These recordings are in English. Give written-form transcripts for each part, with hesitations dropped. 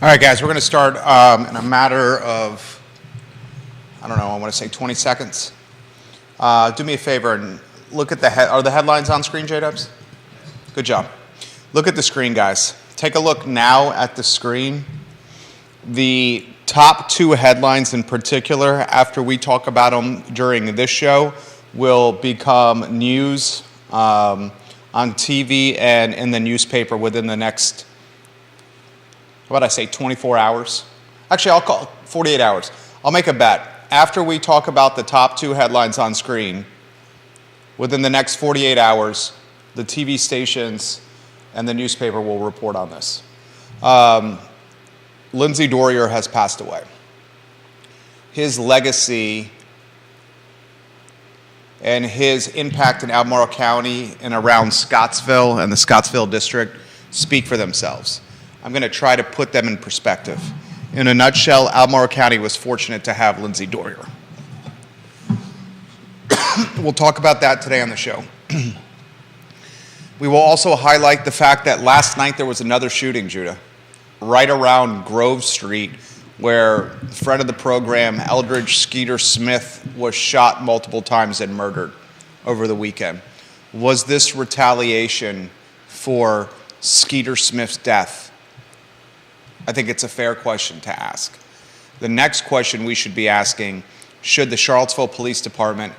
All right, guys, we're going to start in a matter of, I want to say 20 seconds. Do me a favor and look at are the headlines on screen, J-Dubs? Good job. Look at the screen, guys. Take a look now at the screen. The top two headlines in particular, after we talk about them during this show, will become news on TV and in the newspaper within the next, 24 hours? Actually, I'll call 48 hours. I'll make a bet. After we talk about the top two headlines on screen, within the next 48 hours, the TV stations and the newspaper will report on this. Lindsay Dorrier has passed away. His legacy and his impact in Albemarle County and around Scottsville and the Scottsville district speak for themselves. I'm going to try to put them in perspective. In a nutshell, Albemarle County was fortunate to have Lindsay Dorrier. We'll talk about that today on the show. We will also highlight the fact that last night there was another shooting, Judah, right around Grove Street, where a friend of the program, Eldridge Skeeter Smith, was shot multiple times and murdered over the weekend. Was this retaliation for Skeeter Smith's death? I think it's a fair question to ask. The next question we should be asking, should the Charlottesville Police Department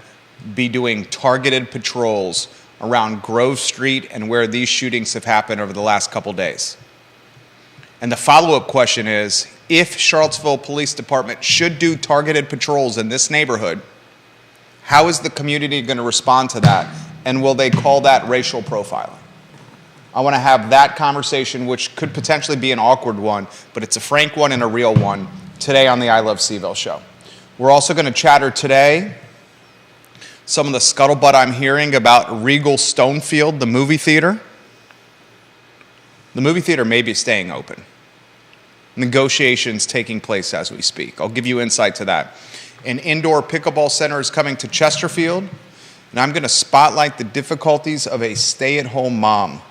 be doing targeted patrols around Grove Street and where these shootings have happened over the last couple days? And the follow-up question is, if Charlottesville Police Department should do targeted patrols in this neighborhood, how is the community going to respond to that? And will they call that racial profiling? I want to have that conversation, which could potentially be an awkward one, but it's a frank one and a real one, today on the I Love Seville show. We're also going to chatter today some of the scuttlebutt I'm hearing about Regal Stonefield, the movie theater. The movie theater may be staying open. Negotiations taking place as we speak. I'll give you insight to that. An indoor pickleball center is coming to Chesterfield, and I'm going to spotlight the difficulties of a stay-at-home mom.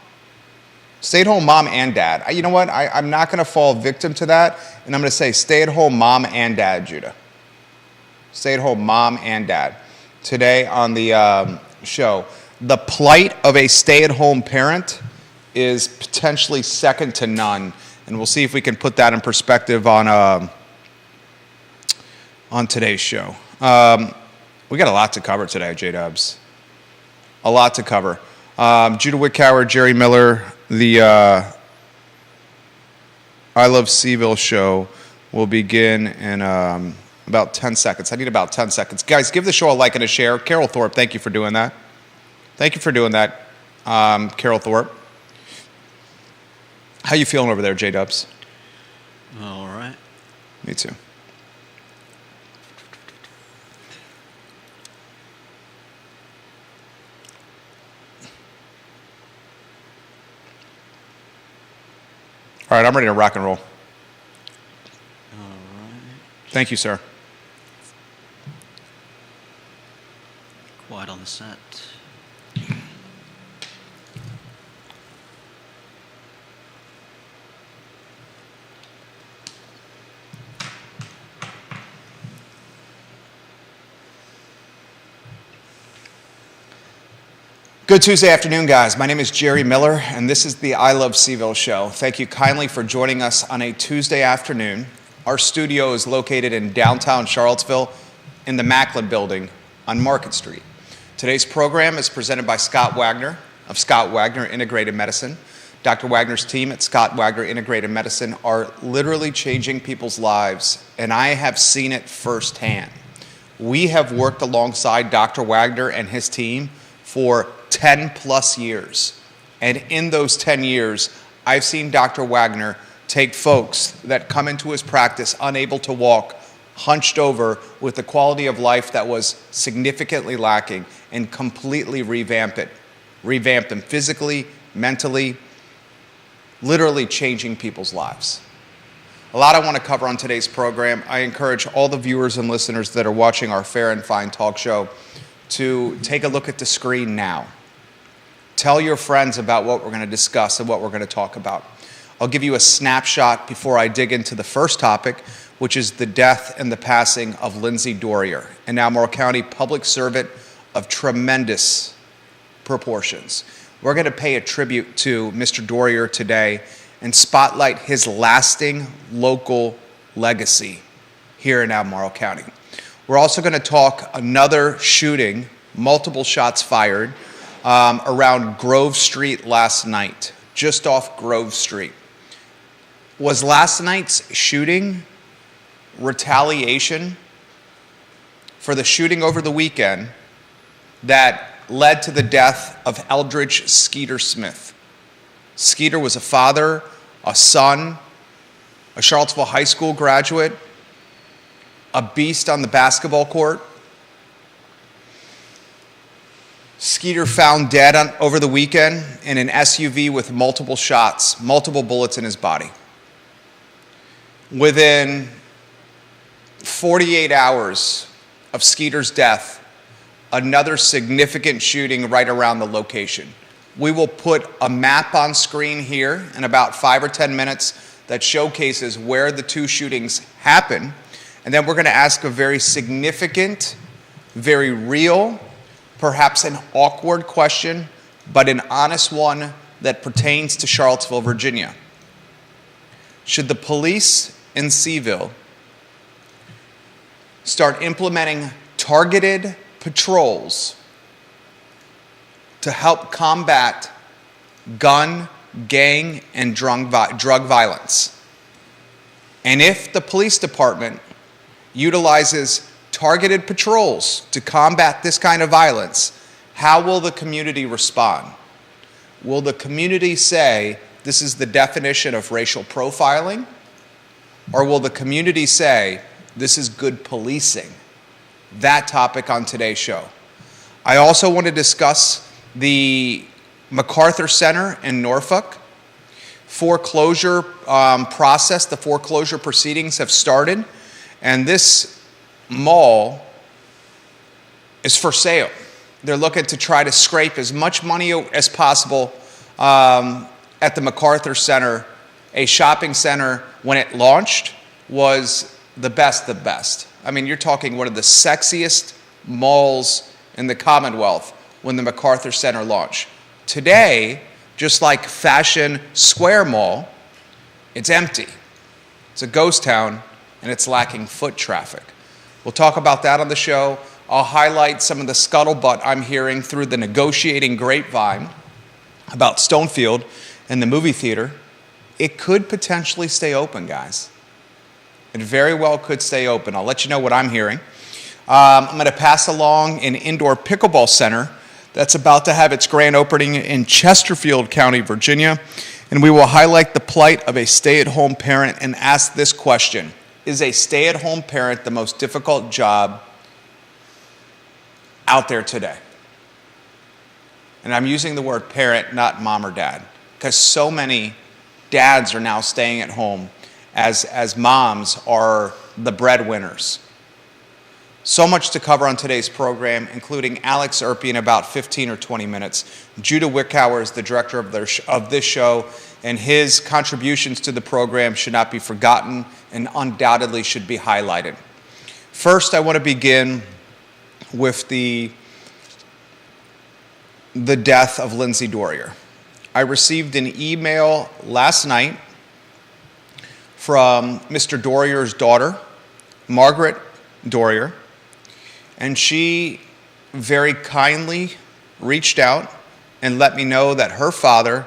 Stay-at-home mom and dad. You know what? I'm not going to fall victim to that, and I'm going to say stay-at-home mom and dad, Judah. Stay-at-home mom and dad. Today on the show, the plight of a stay-at-home parent is potentially second to none, and we'll see if we can put that in perspective on today's show. We got a lot to cover today, J-Dubs. A lot to cover. Judah Wickower, Jerry Miller, the I Love Seville show will begin in about 10 seconds. I need about 10 seconds. Guys, give the show a like and a share. Carol Thorpe, thank you for doing that. Thank you for doing that, Carol Thorpe. How you feeling over there, J-Dubs? All right. Me too. All right, I'm ready to rock and roll. All right. Thank you, sir. Quiet on the set. Good Tuesday afternoon, guys. My name is Jerry Miller, and this is the I Love Seville show. Thank you kindly for joining us on a Tuesday afternoon. Our studio is located in downtown Charlottesville in the Macklin building on Market Street. Today's program is presented by Scott Wagner of Scott Wagner Integrated Medicine. Dr. Wagner's team at Scott Wagner Integrated Medicine are literally changing people's lives, and I have seen it firsthand. We have worked alongside Dr. Wagner and his team for 10 plus years. And in those 10 years, I've seen Dr. Wagner take folks that come into his practice unable to walk, hunched over with a quality of life that was significantly lacking, and completely revamp them physically, mentally, literally changing people's lives. A lot I want to cover on today's program. I encourage all the viewers and listeners that are watching our Fair and Fine talk show to take a look at the screen now. Tell your friends about what we're going to discuss and what we're going to talk about. I'll give you a snapshot before I dig into the first topic, which is the death and the passing of Lindsay Dorrier, an Albemarle County public servant of tremendous proportions. We're going to pay a tribute to Mr. Dorrier today and spotlight his lasting local legacy here in Albemarle County. We're also going to talk another shooting, multiple shots fired, around Grove Street last night, just off Grove Street. Was last night's shooting retaliation for the shooting over the weekend that led to the death of Eldridge Skeeter Smith? Skeeter was a father, a son, a Charlottesville High School graduate, a beast on the basketball court. Skeeter found dead over the weekend in an SUV with multiple shots, multiple bullets in his body. Within 48 hours of Skeeter's death, another significant shooting right around the location. We will put a map on screen here in about 5 or 10 minutes that showcases where the two shootings happen. And then we're going to ask a very significant, very real, perhaps an awkward question, but an honest one that pertains to Charlottesville, Virginia. Should the police in Seaville start implementing targeted patrols to help combat gun, gang, and drug violence? And if the police department utilizes targeted patrols to combat this kind of violence, how will the community respond? Will the community say this is the definition of racial profiling? Or will the community say this is good policing? That topic on today's show. I also want to discuss the MacArthur Center in Norfolk. Foreclosure process, the foreclosure proceedings have started, and this mall is for sale. They're looking to try to scrape as much money as possible at the MacArthur Center, a shopping center when it launched was the best of the best. I mean, you're talking one of the sexiest malls in the Commonwealth when the MacArthur Center launched. Today, just like Fashion Square Mall, it's empty. It's a ghost town, and it's lacking foot traffic. We'll talk about that on the show. I'll highlight some of the scuttlebutt I'm hearing through the negotiating grapevine about Stonefield and the movie theater. It could potentially stay open, guys. It very well could stay open. I'll let you know what I'm hearing. I'm going to pass along an indoor pickleball center that's about to have its grand opening in Chesterfield County, Virginia. And we will highlight the plight of a stay-at-home parent and ask this question: is a stay-at-home parent the most difficult job out there today? And I'm using the word parent, not mom or dad, because so many dads are now staying at home as moms are the breadwinners. So much to cover on today's program, including Alex Erpy in about 15 or 20 minutes. Judah Wickhauer is the director of this show, and his contributions to the program should not be forgotten and undoubtedly should be highlighted. First, I want to begin with the death of Lindsay Dorrier. I received an email last night from Mr. Dorrier's daughter, Margaret Dorrier, and she very kindly reached out and let me know that her father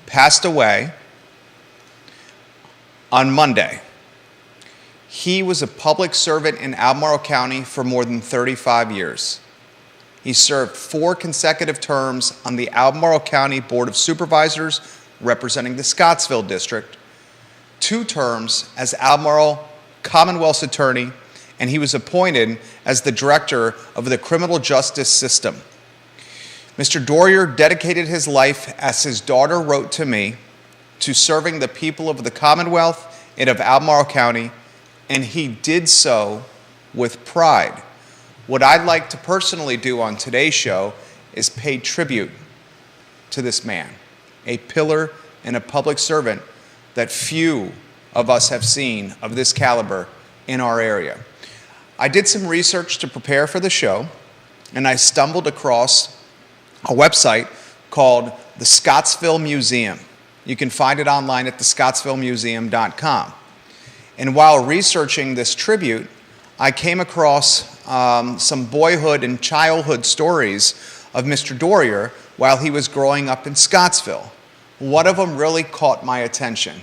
passed away on Monday. He was a public servant in Albemarle County for more than 35 years. He served 4 consecutive terms on the Albemarle County Board of Supervisors representing the Scottsville District, 2 terms as Albemarle Commonwealth's attorney, and he was appointed as the director of the criminal justice system. Mr. Dorrier dedicated his life, as his daughter wrote to me, to serving the people of the Commonwealth and of Albemarle County, and he did so with pride. What I'd like to personally do on today's show is pay tribute to this man, a pillar and a public servant that few of us have seen of this caliber in our area. I did some research to prepare for the show, and I stumbled across a website called the Scottsville Museum. You can find it online at thescottsvillemuseum.com. And while researching this tribute, I came across some boyhood and childhood stories of Mr. Dorrier while he was growing up in Scottsville. One of them really caught my attention,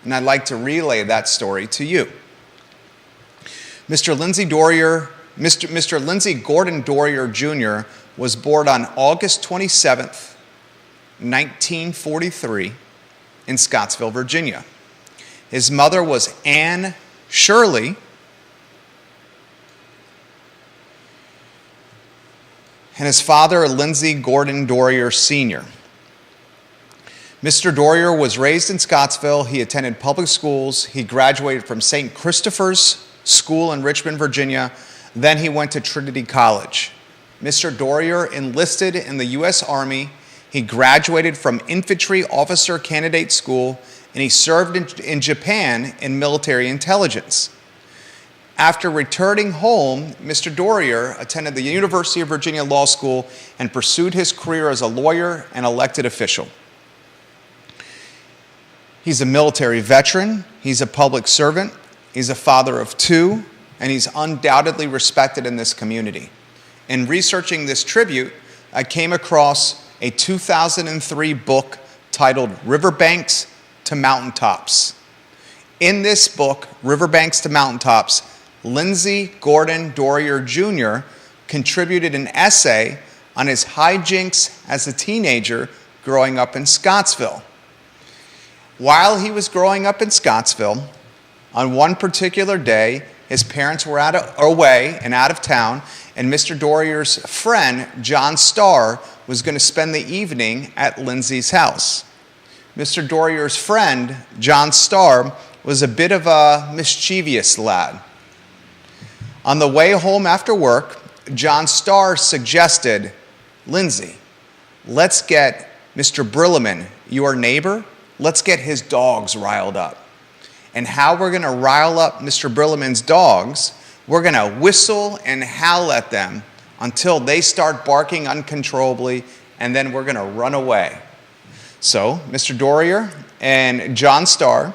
and I'd like to relay that story to you. Mr. Lindsay Gordon Dorrier Jr. was born on August 27th, 1943, in Scottsville, Virginia. His mother was Anne Shirley, and his father, Lindsay Gordon Dorrier Sr. Mr. Dorrier was raised in Scottsville. He attended public schools. He graduated from St. Christopher's School in Richmond, Virginia. Then he went to Trinity College. Mr. Dorrier enlisted in the U.S. Army. He graduated from Infantry Officer Candidate School, and he served in Japan in military intelligence. After returning home, Mr. Dorrier attended the University of Virginia Law School and pursued his career as a lawyer and elected official. He's a military veteran, he's a public servant, he's a father of two, and he's undoubtedly respected in this community. In researching this tribute, I came across a 2003 book titled Riverbanks to Mountaintops. In this book, Riverbanks to Mountaintops, Lindsay Gordon Dorrier Jr. contributed an essay on his hijinks as a teenager growing up in Scottsville. While he was growing up in Scottsville, on one particular day, his parents were away and out of town, and Mr. Dorrier's friend, John Starr, was going to spend the evening at Lindsay's house. Mr. Dorrier's friend, John Starr, was a bit of a mischievous lad. On the way home after work, John Starr suggested, "Lindsay, let's get Mr. Brilleman, your neighbor, let's get his dogs riled up. And how we're going to rile up Mr. Brilleman's dogs, we're going to whistle and howl at them until they start barking uncontrollably, and then we're going to run away." So Mr. Dorrier and John Starr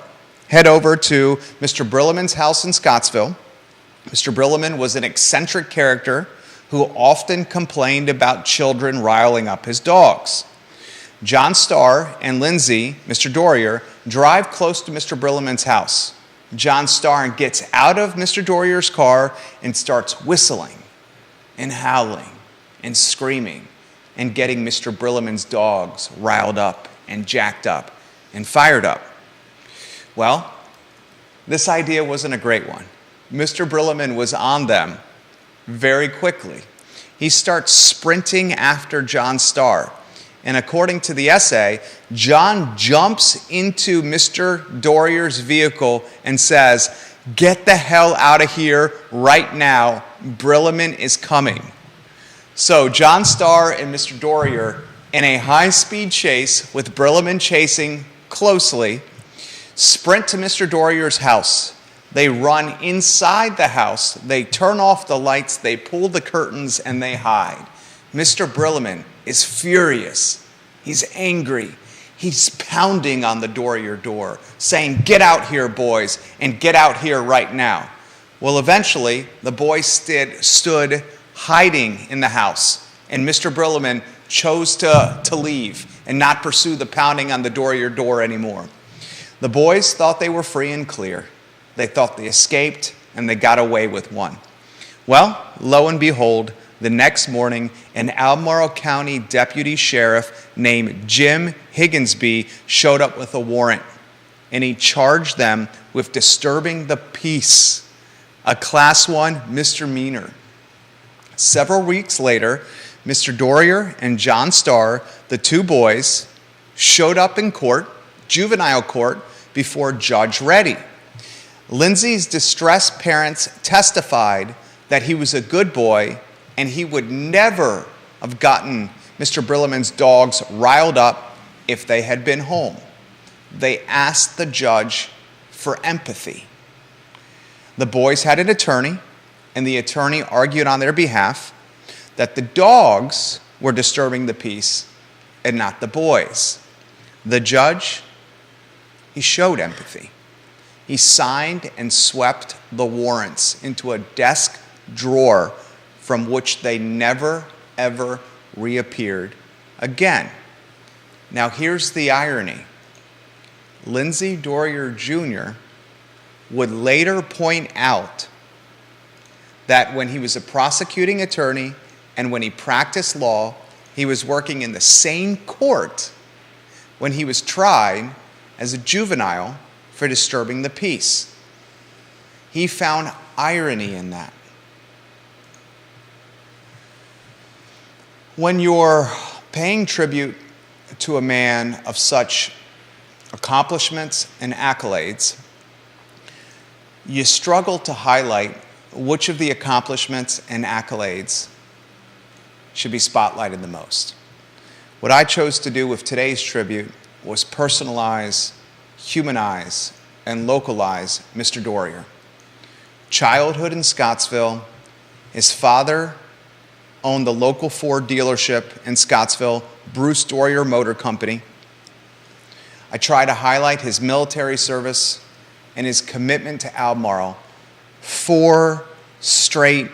head over to Mr. Brilleman's house in Scottsville. Mr. Brilleman was an eccentric character who often complained about children riling up his dogs. John Starr and Lindsay, Mr. Dorrier, drive close to Mr. Brilleman's house. John Starr gets out of Mr. Dorrier's car and starts whistling and howling and screaming and getting Mr. Brilleman's dogs riled up and jacked up and fired up. Well, this idea wasn't a great one. Mr. Brilleman was on them very quickly. He starts sprinting after John Starr. And according to the essay, John jumps into Mr. Dorrier's vehicle and says, "Get the hell out of here right now. Brilleman is coming." So John Starr and Mr. Dorrier, in a high-speed chase with Brilleman chasing closely, sprint to Mr. Dorrier's house. They run inside the house, they turn off the lights, they pull the curtains, and they hide. Mr. Brilleman is furious. He's angry. He's pounding on the Dorrier door, saying, "Get out here, boys, and get out here right now." Well, eventually, the boys stood hiding in the house, and Mr. Brilleman chose to leave and not pursue the pounding on the Dorrier door anymore. The boys thought they were free and clear. They thought they escaped, and they got away with one. Well, lo and behold, the next morning, an Albemarle County deputy sheriff named Jim Higginsby showed up with a warrant, and he charged them with disturbing the peace, a Class 1 misdemeanor. Several weeks later, Mr. Dorrier and John Starr, the two boys, showed up in court, juvenile court, before Judge Reddy. Lindsay's distressed parents testified that he was a good boy and he would never have gotten Mr. Brilleman's dogs riled up if they had been home. they asked the judge for empathy. The boys had an attorney, and the attorney argued on their behalf that the dogs were disturbing the peace and not the boys. The judge, he showed empathy. He signed and swept the warrants into a desk drawer from which they never, ever reappeared again. Now here's the irony. Lindsay Dorier Jr. would later point out that when he was a prosecuting attorney and when he practiced law, he was working in the same court when he was tried as a juvenile for disturbing the peace. He found irony in that. When you're paying tribute to a man of such accomplishments and accolades, you struggle to highlight which of the accomplishments and accolades should be spotlighted the most. What I chose to do with today's tribute was personalize, humanize, and localize Mr. Dorier. Childhood in Scottsville, his father owned the local Ford dealership in Scottsville, Bruce Dorier Motor Company. I try to highlight his military service and his commitment to Albemarle. 4 straight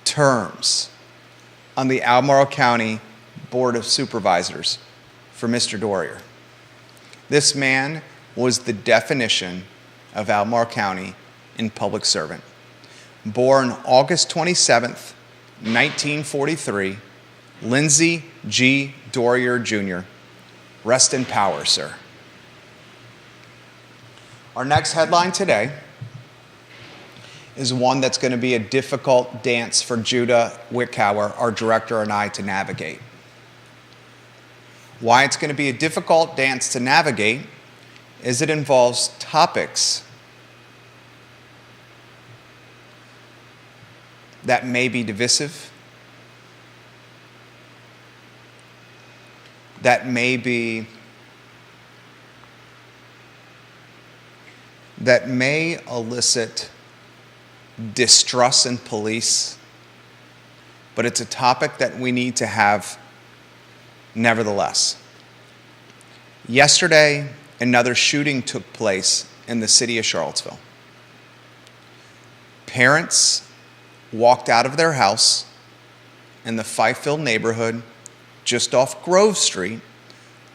terms on the Albemarle County Board of Supervisors for Mr. Dorier. This man was the definition of Albemarle County in public servant. Born August 27th, 1943, Lindsay G. Dorier Jr. Rest in power, sir. Our next headline today is one that's going to be a difficult dance for Judah Wickower, our director, and I to navigate. Why it's going to be a difficult dance to navigate is it involves topics that may be divisive, that may elicit distrust in police, but it's a topic that we need to have nevertheless. Yesterday, another shooting took place in the city of Charlottesville. Parents walked out of their house in the Fifeville neighborhood just off Grove Street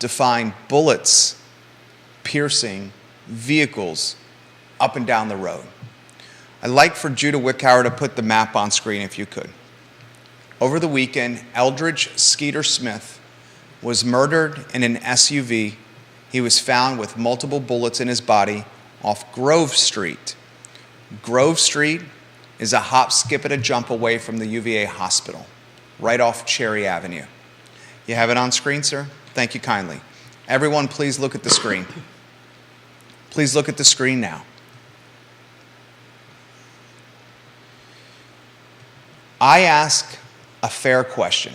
to find bullets piercing vehicles up and down the road. I'd like for Judah Wickower to put the map on screen if you could. Over the weekend, Eldridge Skeeter Smith was murdered in an SUV. He was found with multiple bullets in his body off Grove Street. Grove Street is a hop, skip, and a jump away from the UVA hospital, right off Cherry Avenue. You have it on screen, sir? Thank you kindly. Everyone, please look at the screen. Please look at the screen now. I ask a fair question.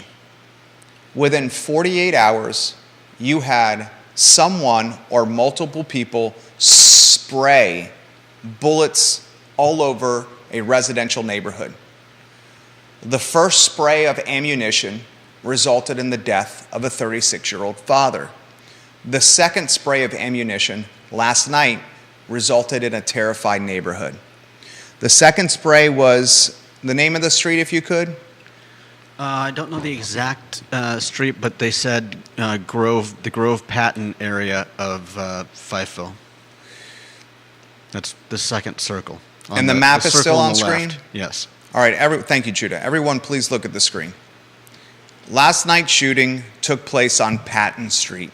Within 48 hours, you had someone or multiple people spray bullets all over a residential neighborhood. The first spray of ammunition resulted in the death of a 36-year-old father. The second spray of ammunition last night resulted in a terrified neighborhood. The second spray was the name of the street, if you could? I don't know the exact street, but they said the Grove Patton area of Fifeville. That's the second circle. And the map is still on screen? Yes. All right, thank you, Judah. Everyone, please look at the screen. Last night's shooting took place on Patton Street.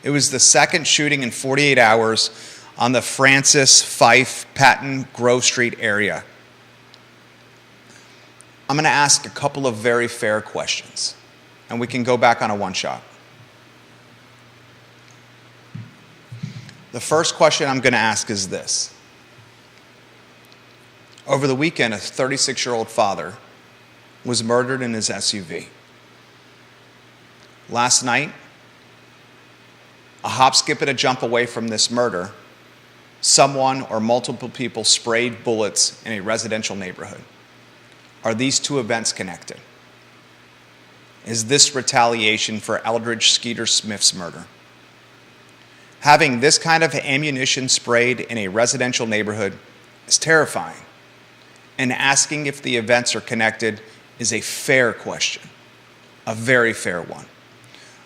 It was the second shooting in 48 hours on the Francis, Fife, Patton, Grove Street area. I'm going to ask a couple of very fair questions, and we can go back on a one-shot. The first question I'm going to ask is this. Over the weekend, a 36-year-old father was murdered in his SUV. Last night, a hop, skip, and a jump away from this murder, someone or multiple people sprayed bullets in a residential neighborhood. Are these two events connected? Is this retaliation for Eldridge Skeeter Smith's murder? Having this kind of ammunition sprayed in a residential neighborhood is terrifying, and asking if the events are connected is a fair question, a very fair one.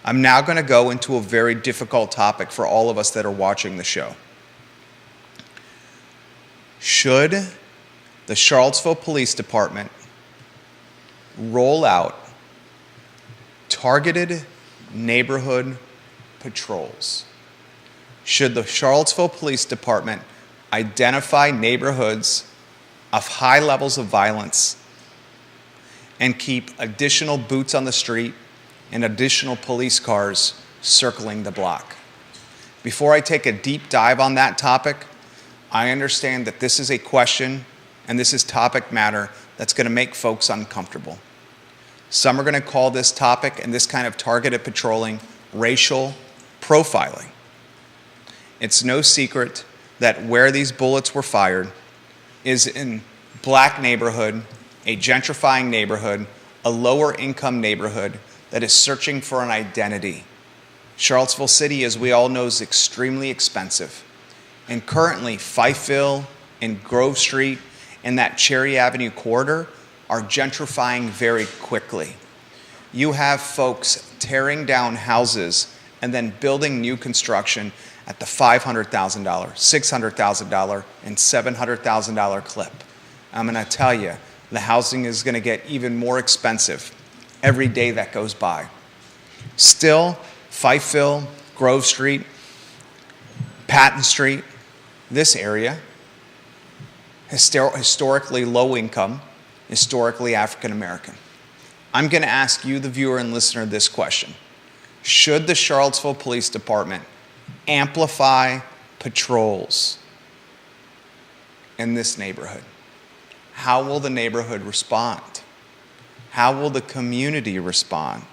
I'm now going to go into a very difficult topic for all of us that are watching the show. Should the Charlottesville Police Department roll out targeted neighborhood patrols? Should the Charlottesville Police Department identify neighborhoods of high levels of violence and keep additional boots on the street and additional police cars circling the block? Before I take a deep dive on that topic, I understand that this is a question and this is topic matter that's going to make folks uncomfortable. Some are going to call this topic and this kind of targeted patrolling racial profiling. It's no secret that where these bullets were fired is in black neighborhood, a gentrifying neighborhood, a lower income neighborhood that is searching for an identity. Charlottesville City, as we all know, is extremely expensive. And currently, Fifeville and Grove Street and that Cherry Avenue corridor are gentrifying very quickly. You have folks tearing down houses and then building new construction at the $500,000, $600,000, and $700,000 clip. I'm going to tell you, the housing is going to get even more expensive every day that goes by. Still, Fifeville, Grove Street, Patton Street, this area, historically low income, historically African American. I'm going to ask you, the viewer and listener, this question. Should the Charlottesville Police Department amplify patrols in this neighborhood? How will the neighborhood respond? How will the community respond?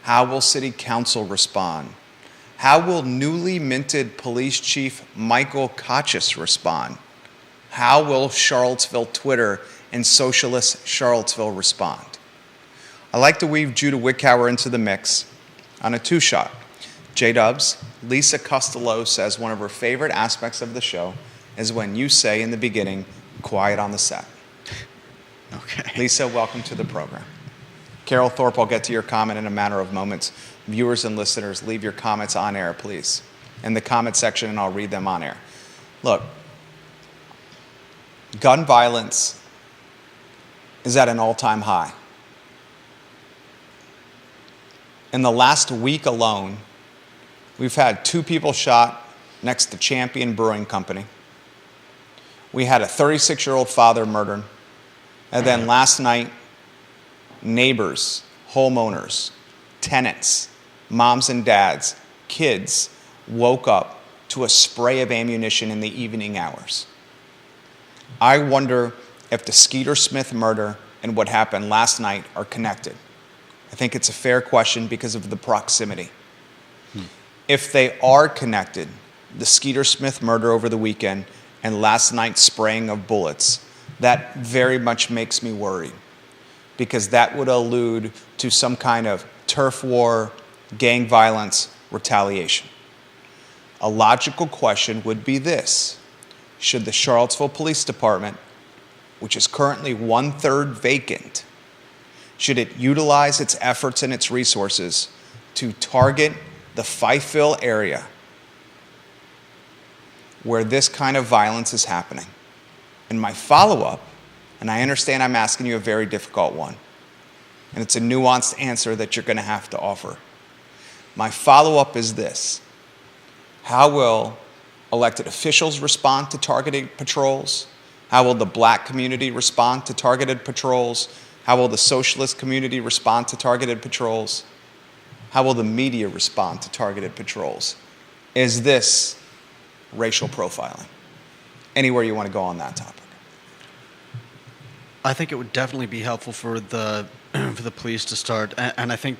How will City Council respond? How will newly minted Police Chief Michael Kachis respond? How will Charlottesville Twitter and Socialist Charlottesville respond? I like to weave Judah Wickower into the mix on a two-shot. J-Dubs, Lisa Costello says one of her favorite aspects of the show is when you say in the beginning, quiet on the set. Okay. Lisa, welcome to the program. Carol Thorpe, I'll get to your comment in a matter of moments. Viewers and listeners, leave your comments on air, please, in the comment section, and I'll read them on air. Look, gun violence is at an all-time high. In the last week alone, we've had 2 people shot next to Champion Brewing Company. We had a 36-year-old father murdered. And then last night, neighbors, homeowners, tenants, moms and dads, kids woke up to a spray of ammunition in the evening hours. I wonder if the Skeeter Smith murder and what happened last night are connected. I think it's a fair question because of the proximity. If they are connected, the Skeeter Smith murder over the weekend and last night's spraying of bullets, that very much makes me worried, because that would allude to some kind of turf war, gang violence, retaliation. A logical question would be this: should the Charlottesville Police Department, which is currently 1/3 vacant, should it utilize its efforts and its resources to target the Fifeville area where this kind of violence is happening? And my follow-up, and I understand I'm asking you a very difficult one, and it's a nuanced answer that you're going to have to offer. My follow-up is this: how will elected officials respond to targeted patrols? How will the black community respond to targeted patrols? How will the socialist community respond to targeted patrols? How will the media respond to targeted patrols? Is this racial profiling? Anywhere you want to go on that topic. I think it would definitely be helpful for the for the police to start, and I think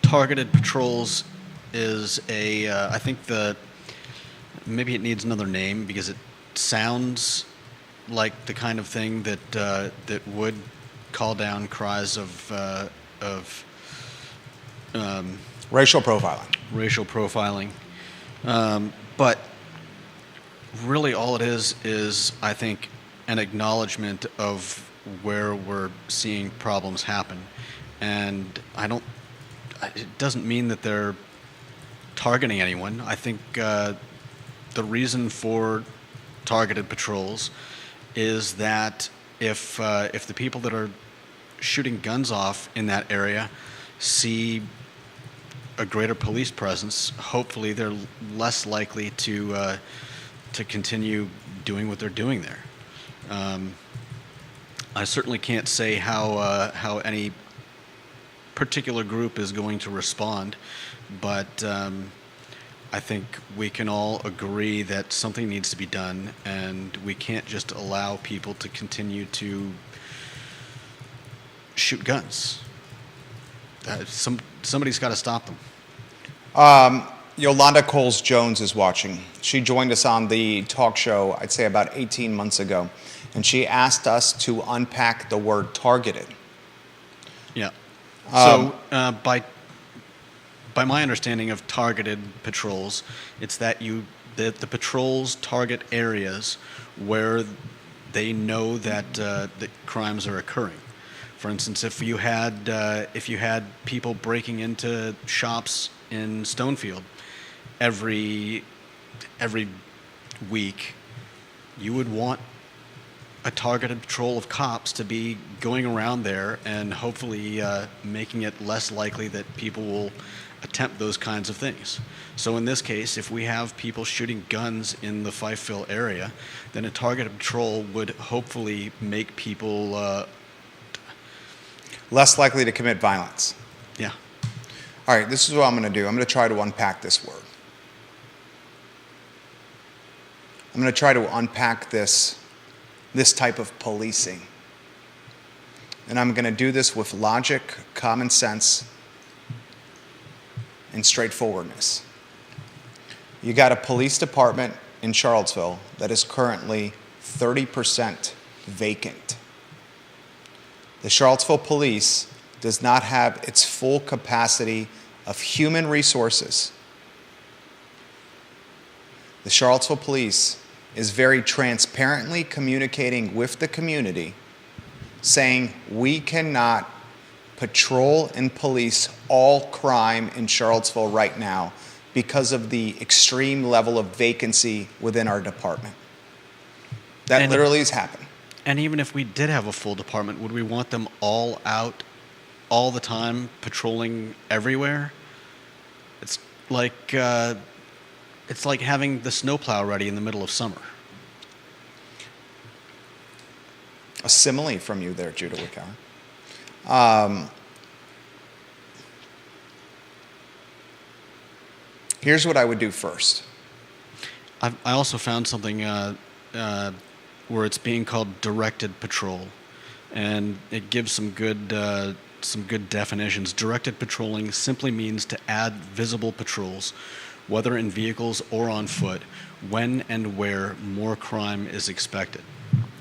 targeted patrols is I think maybe it needs another name because it sounds like the kind of thing that would call down cries of Racial profiling. racial profiling. But really all it is I think an acknowledgement of where we're seeing problems happen. And it doesn't mean that they're targeting anyone. I think the reason for targeted patrols is that if the people that are shooting guns off in that area see a greater police presence, hopefully they're less likely to continue doing what they're doing there. I certainly can't say how any particular group is going to respond, but I think we can all agree that something needs to be done, and we can't just allow people to continue to shoot guns. Somebody's got to stop them. Yolanda Coles-Jones is watching. She joined us on the talk show, I'd say about 18 months ago, and she asked us to unpack the word targeted. Yeah. So by my understanding of targeted patrols, it's that the patrols target areas where they know that crimes are occurring. For instance, if you had people breaking into shops in Stonefield every week, you would want a targeted patrol of cops to be going around there and hopefully making it less likely that people will attempt those kinds of things. So in this case, if we have people shooting guns in the Fifeville area, then a targeted patrol would hopefully make people less likely to commit violence. yeah. All right, this is what I'm going to do. I'm going to try to unpack this word. I'm going to try to unpack this type of policing. And I'm going to do this with logic, common sense, and straightforwardness. You got a police department in Charlottesville that is currently 30% vacant. The Charlottesville Police does not have its full capacity of human resources. The Charlottesville Police is very transparently communicating with the community, saying we cannot patrol and police all crime in Charlottesville right now because of the extreme level of vacancy within our department. That literally has happened. And even if we did have a full department, would we want them all out all the time patrolling everywhere? It's like having the snowplow ready in the middle of summer. A simile from you there, Judah Wickower. Here's what I would do first. I also found something where it's being called directed patrol, and it gives some good definitions. Directed patrolling simply means to add visible patrols, whether in vehicles or on foot, when and where more crime is expected.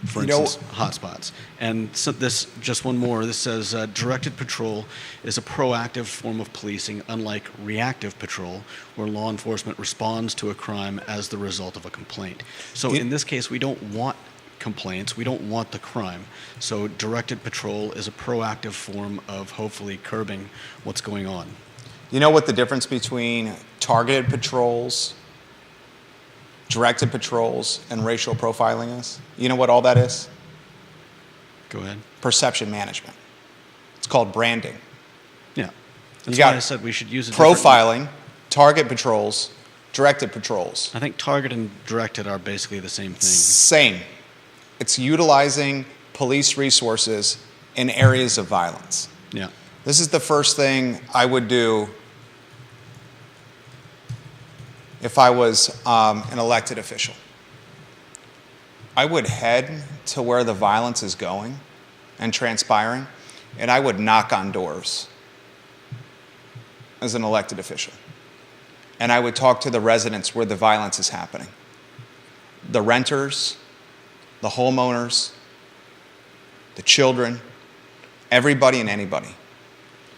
For instance, hotspots. And so this, just one more, this says directed patrol is a proactive form of policing, unlike reactive patrol, where law enforcement responds to a crime as the result of a complaint. So in this case, we don't want complaints, we don't want the crime. So directed patrol is a proactive form of hopefully curbing what's going on. You know what the difference between targeted patrols, directed patrols, and racial profiling is? You know what all that is? Go ahead. Perception management. It's called branding. Yeah. That's You got why I said we should use a profiling, target patrols, directed patrols. I think target and directed are basically the same thing. Same. It's utilizing police resources in areas of violence. Yeah. This is the first thing I would do if I was an elected official. I would head to where the violence is going and transpiring, and I would knock on doors as an elected official. and I would talk to the residents where the violence is happening. The renters, the homeowners, the children, everybody and anybody.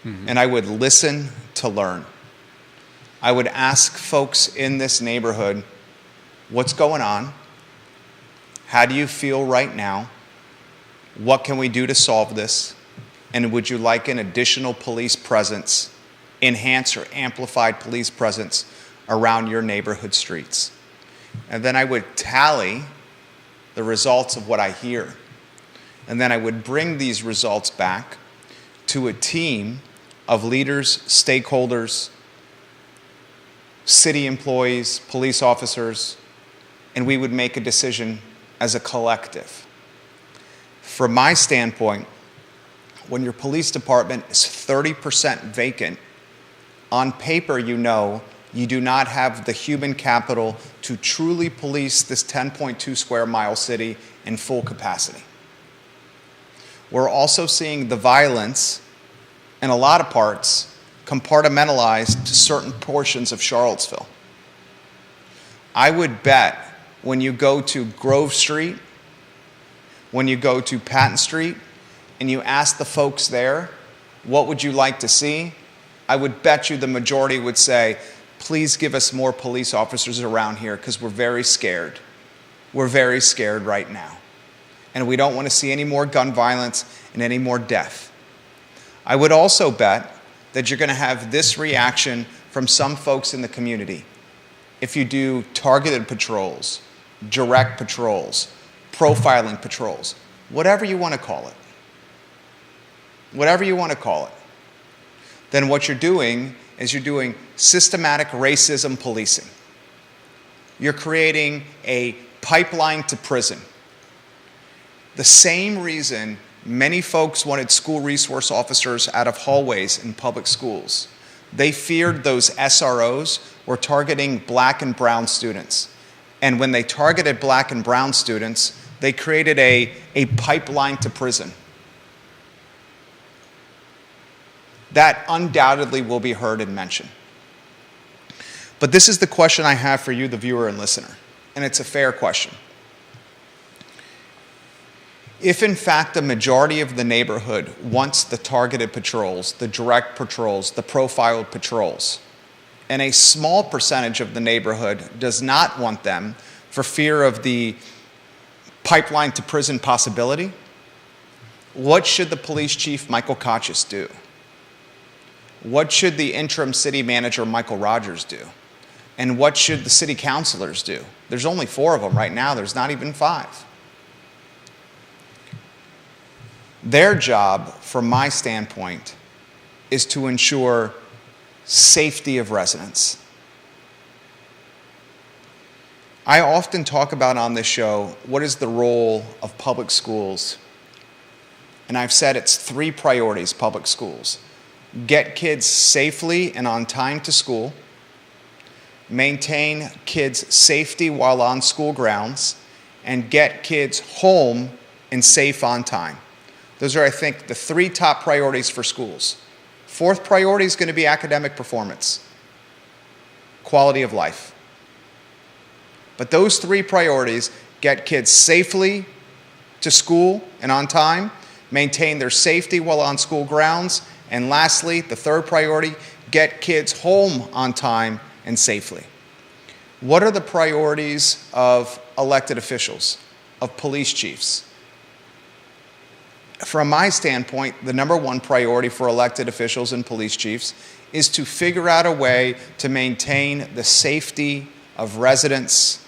And I would listen to learn. I would ask folks in this neighborhood, what's going on? How do you feel right now? What can we do to solve this? And would you like an additional police presence, enhanced or amplified police presence around your neighborhood streets? And then I would tally the results of what I hear. And then I would bring these results back to a team of leaders, stakeholders, city employees, police officers, and we would make a decision as a collective. From my standpoint, when your police department is 30% vacant, on paper you know you do not have the human capital to truly police this 10.2 square mile city in full capacity. We're also seeing the violence in a lot of parts compartmentalized to certain portions of Charlottesville. I would bet when you go to Grove Street, when you go to Patton Street, and you ask the folks there, what would you like to see? I would bet you the majority would say, please give us more police officers around here because we're very scared. We're very scared right now. And we don't want to see any more gun violence and any more death. I would also bet that you're going to have this reaction from some folks in the community. If you do targeted patrols, direct patrols, profiling patrols, whatever you want to call it, then what you're doing is you're doing systematic racism policing. You're creating a pipeline to prison. The same reason many folks wanted school resource officers out of hallways in public schools. They feared those SROs were targeting black and brown students. And when they targeted black and brown students, they created a pipeline to prison. That undoubtedly will be heard and mentioned. But this is the question I have for you, the viewer and listener, and it's a fair question. If in fact the majority of the neighborhood wants the targeted patrols, the direct patrols, the profiled patrols, and a small percentage of the neighborhood does not want them for fear of the pipeline to prison possibility, what should the police chief, Michael Kotchis, do? What should the interim city manager, Michael Rogers, do? And what should the city councilors do? There's only 4 of them right now. There's not even 5. Their job, from my standpoint, is to ensure safety of residents. I often talk about on this show, what is the role of public schools? And I've said it's 3 priorities, public schools. Get kids safely and on time to school, maintain kids' safety while on school grounds, and get kids home and safe on time. Those are, I think, the 3 top priorities for schools. 4th priority is going to be academic performance, quality of life. But those 3 priorities, get kids safely to school and on time, maintain their safety while on school grounds, and lastly, the 3rd priority, get kids home on time and safely. What are the priorities of elected officials, of police chiefs? From my standpoint, the number 1 priority for elected officials and police chiefs is to figure out a way to maintain the safety of residents,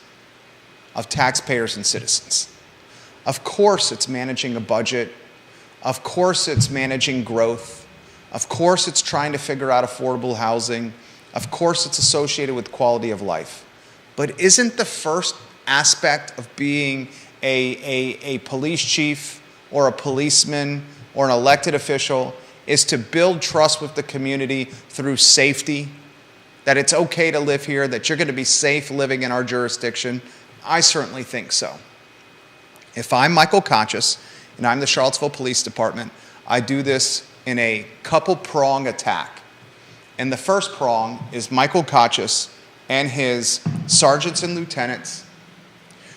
of taxpayers and citizens. Of course it's managing a budget. Of course it's managing growth. Of course it's trying to figure out affordable housing. Of course it's associated with quality of life. But isn't the first aspect of being a police chief or a policeman or an elected official is to build trust with the community through safety, that it's okay to live here, that you're going to be safe living in our jurisdiction? I certainly think so. If I'm Michael Kotchis and I'm the Charlottesville Police Department, I do this in a couple-prong attack. And the first prong is Michael Kotchis and his sergeants and lieutenants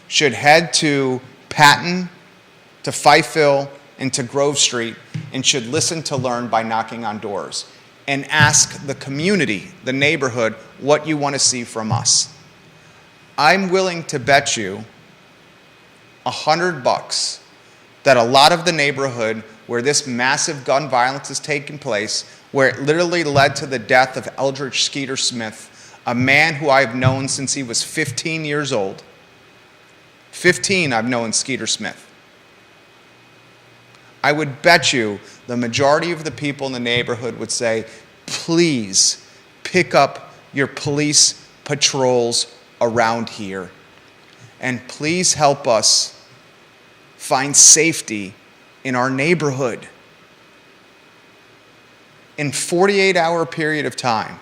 should head to Patton, to Fifeville, and to Grove Street, and should listen to learn by knocking on doors and ask the community, the neighborhood, what you want to see from us. I'm willing to bet you $100 that a lot of the neighborhood where this massive gun violence is taking place, where it literally led to the death of Eldridge Skeeter Smith, a man who I've known since he was 15 years old. 15, I've known Skeeter Smith. I would bet you the majority of the people in the neighborhood would say, please pick up your police patrols around here, and please help us find safety in our neighborhood. In 48-hour period of time,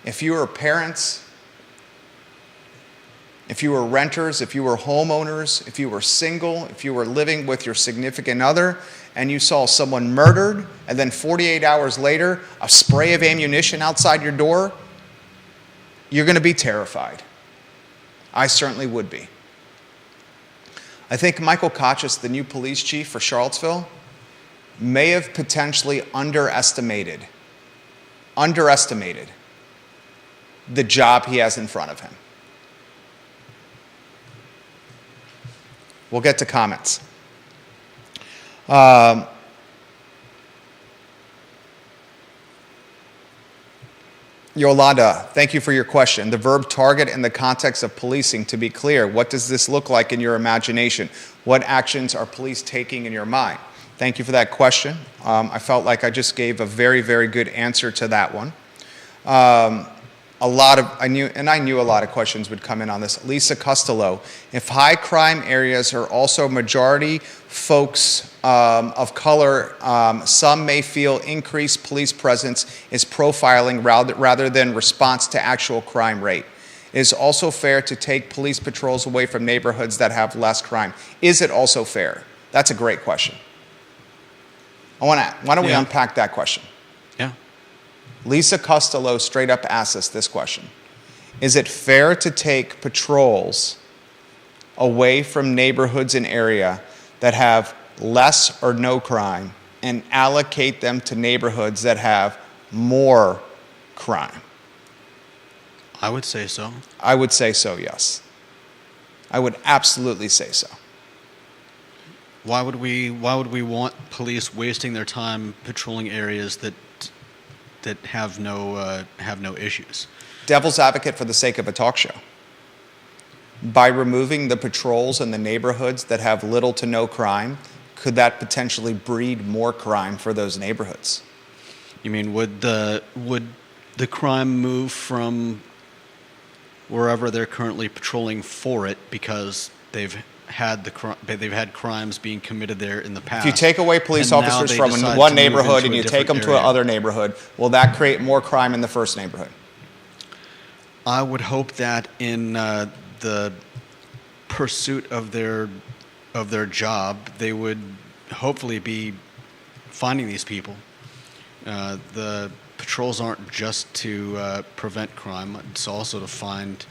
if you are parents, if you were renters, if you were homeowners, if you were single, if you were living with your significant other, and you saw someone murdered, and then 48 hours later, a spray of ammunition outside your door, you're going to be terrified. I certainly would be. I think Michael Kachis, the new police chief for Charlottesville, may have potentially underestimated the job he has in front of him. We'll get to comments. Yolanda, thank you for your question. The verb target in the context of policing, to be clear, what does this look like in your imagination? What actions are police taking in your mind? Thank you for that question. I felt like I just gave a very, very good answer to that one. I knew a lot of questions would come in on this. Lisa Costello, if high crime areas are also majority folks of color, some may feel increased police presence is profiling rather than response to actual crime rate. It is also fair to take police patrols away from neighborhoods that have less crime. Is it also fair? That's a great question. Why don't we unpack that question? Yeah. Lisa Costello straight up asks us this question. Is it fair to take patrols away from neighborhoods and area that have less or no crime and allocate them to neighborhoods that have more crime? I would say so. I would say so, yes. I would absolutely say so. Why would we want police wasting their time patrolling areas that have no issues? Devil's advocate for the sake of a talk show. By removing the patrols in the neighborhoods that have little to no crime, could that potentially breed more crime for those neighborhoods? You mean would the crime move from wherever they're currently patrolling for it because they've had crimes being committed there in the past? If you take away police and officers now from they decide one to move neighborhood into and a you take them different to area. another neighborhood, will that create more crime in the first neighborhood? I would hope that in the pursuit of their job, they would hopefully be finding these people. The patrols aren't just to prevent crime; it's also to find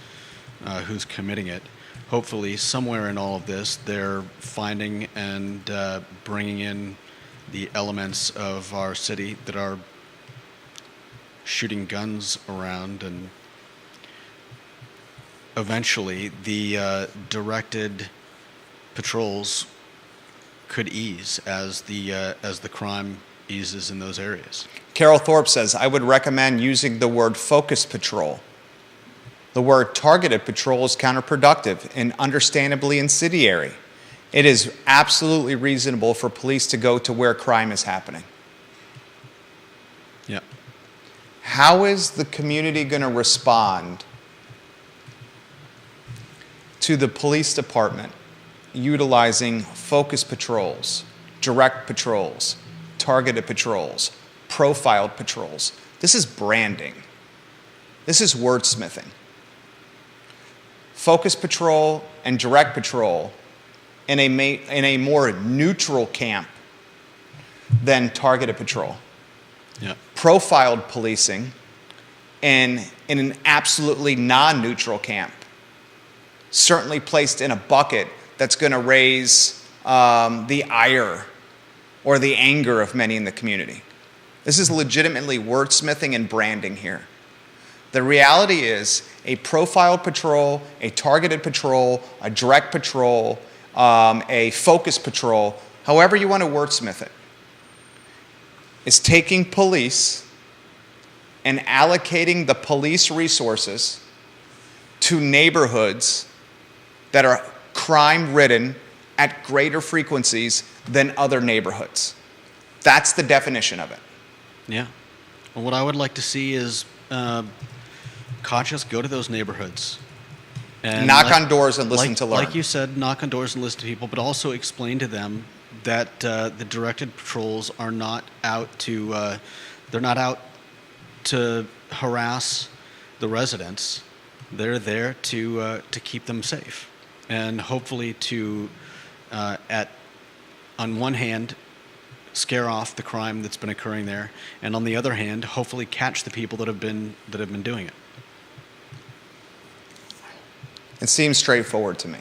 who's committing it. Hopefully, somewhere in all of this, they're finding and bringing in the elements of our city that are shooting guns around, and eventually the directed patrols could ease as the crime eases in those areas. Carol Thorpe says, I would recommend using the word focus patrol. The word targeted patrol is counterproductive and understandably incendiary. It is absolutely reasonable for police to go to where crime is happening. Yeah. How is the community going to respond to the police department utilizing focus patrols, direct patrols, targeted patrols, profiled patrols? This is branding. This is wordsmithing. Focus patrol and direct patrol in a more neutral camp than targeted patrol. Yeah. Profiled policing in an absolutely non-neutral camp, certainly placed in a bucket that's going to raise the ire or the anger of many in the community. This is legitimately wordsmithing and branding here. The reality is a profiled patrol, a targeted patrol, a direct patrol, a focus patrol, however you want to wordsmith it, is taking police and allocating the police resources to neighborhoods that are crime-ridden at greater frequencies than other neighborhoods. That's the definition of it. Yeah. Well, what I would like to see is Conscious go to those neighborhoods. And knock on doors and listen to learn. Like you said, knock on doors and listen to people, but also explain to them that the directed patrols are not out to they're not out to harass the residents. They're there to keep them safe, and hopefully to on one hand scare off the crime that's been occurring there, and on the other hand, hopefully catch the people that have been doing it. It seems straightforward to me.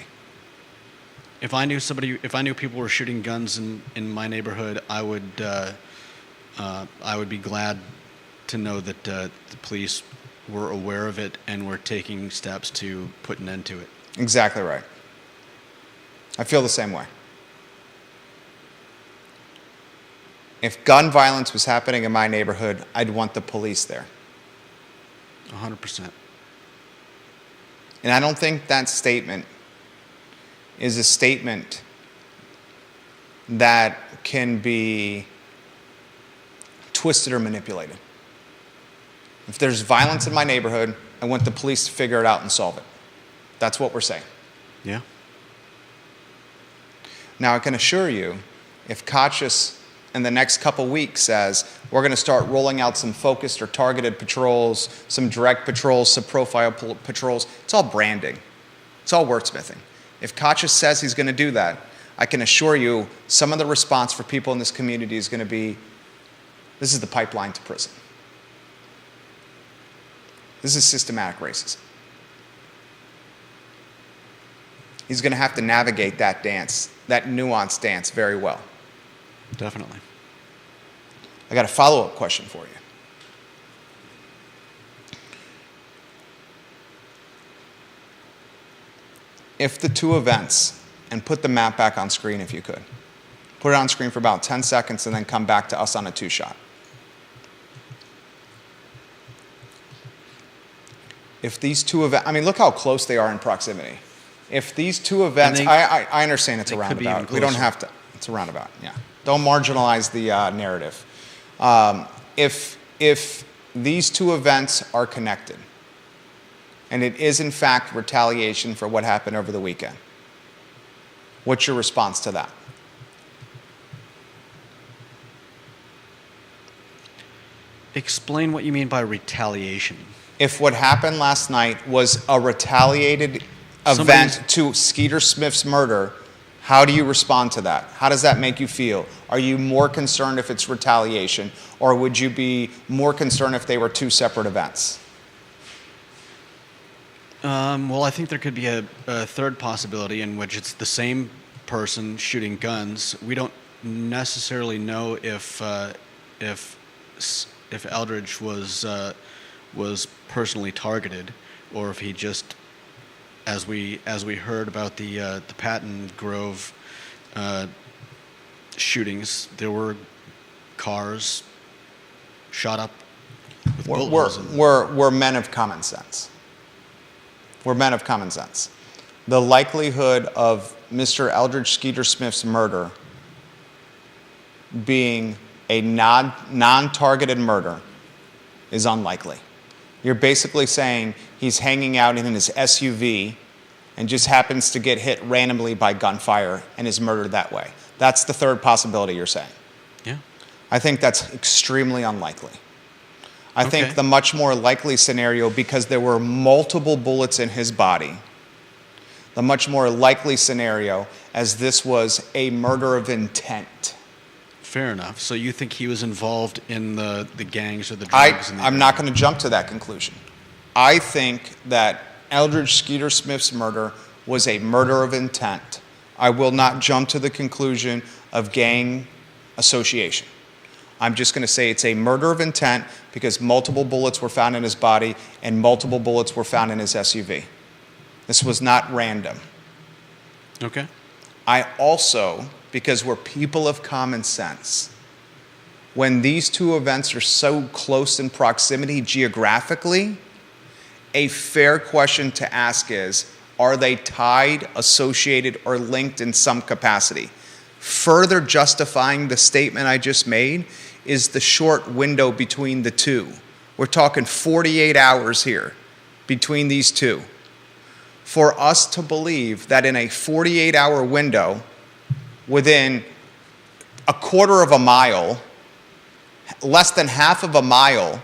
If I knew people were shooting guns in my neighborhood, I would be glad to know that the police were aware of it and were taking steps to put an end to it. Exactly right. I feel the same way. If gun violence was happening in my neighborhood, I'd want the police there. 100%. And I don't think that statement is a statement that can be twisted or manipulated. If there's violence in my neighborhood, I want the police to figure it out and solve it. That's what we're saying. Yeah. Now, I can assure you, if COTUS in the next couple weeks says, we're going to start rolling out some focused or targeted patrols, some direct patrols, some profile patrols, it's all branding. It's all wordsmithing. If COTUS says he's going to do that, I can assure you some of the response for people in this community is going to be, this is the pipeline to prison. This is systematic racism. He's going to have to navigate that dance, that nuanced dance, very well. Definitely. I got a follow-up question for you. If the two events, and put the map back on screen if you could. Put it on screen for about 10 seconds and then come back to us on a two-shot. If these two events, I mean, look how close they are in proximity. If these two events, I understand it's a roundabout. We don't have to, it's a roundabout, yeah. Don't marginalize the narrative. If these two events are connected, and it is in fact retaliation for what happened over the weekend, what's your response to that? Explain what you mean by retaliation. If what happened last night was a retaliated event to Skeeter Smith's murder, how do you respond to that? How does that make you feel? Are you more concerned if it's retaliation, or would you be more concerned if they were two separate events? Well, I think there could be a third possibility in which it's the same person shooting guns. We don't necessarily know if Eldridge was personally targeted, or if he just, as we heard about the Patton Grove shootings, there were cars shot up with bullet holes in them. We're men of common sense. We're men of common sense. The likelihood of Mr. Eldridge Skeeter Smith's murder being a non-targeted murder is unlikely. You're basically saying he's hanging out in his SUV and just happens to get hit randomly by gunfire and is murdered that way. That's the third possibility you're saying. Yeah. I think that's extremely unlikely. I think the much more likely scenario, because there were multiple bullets in his body, the much more likely scenario as this was a murder of intent. Fair enough. So you think he was involved in the gangs or the drugs? I'm not going to jump to that conclusion. I think that Eldridge Skeeter Smith's murder was a murder of intent. I will not jump to the conclusion of gang association. I'm just going to say it's a murder of intent because multiple bullets were found in his body and multiple bullets were found in his SUV. This was not random. Okay. I also, because we're people of common sense, when these two events are so close in proximity geographically, a fair question to ask is, are they tied, associated, or linked in some capacity? Further justifying the statement I just made is the short window between the two. We're talking 48 hours here between these two. For us to believe that in a 48-hour window, within a quarter of a mile, less than half of a mile,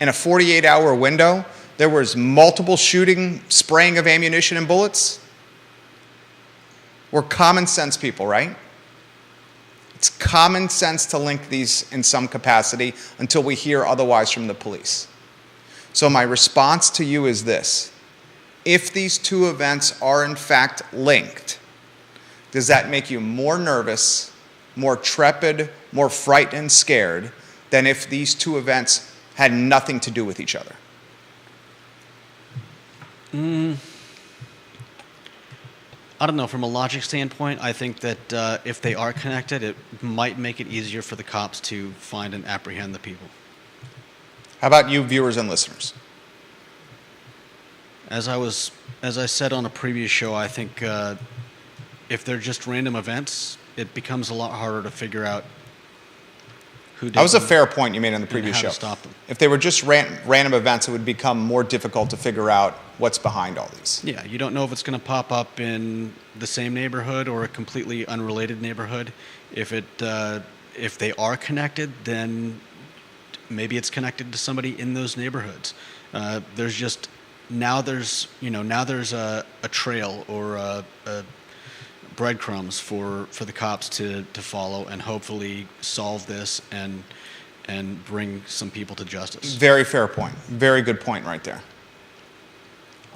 in a 48-hour window, there was multiple shooting, spraying of ammunition and bullets. We're common sense people, right? It's common sense to link these in some capacity until we hear otherwise from the police. So my response to you is this. If these two events are in fact linked, does that make you more nervous, more trepid, more frightened and scared than if these two events had nothing to do with each other? I don't know. From a logic standpoint, I think that if they are connected, it might make it easier for the cops to find and apprehend the people. How about you, viewers and listeners? As I said on a previous show, I think if they're just random events, it becomes a lot harder to figure out who did That was a them fair point you made on the previous and how show. to stop them. If they were just random events, it would become more difficult to figure out what's behind all these. Yeah, you don't know if it's going to pop up in the same neighborhood or a completely unrelated neighborhood. If they are connected, then maybe it's connected to somebody in those neighborhoods. There's a trail or a breadcrumbs for the cops to follow and hopefully solve this and bring some people to justice. Very fair point. Very good point right there.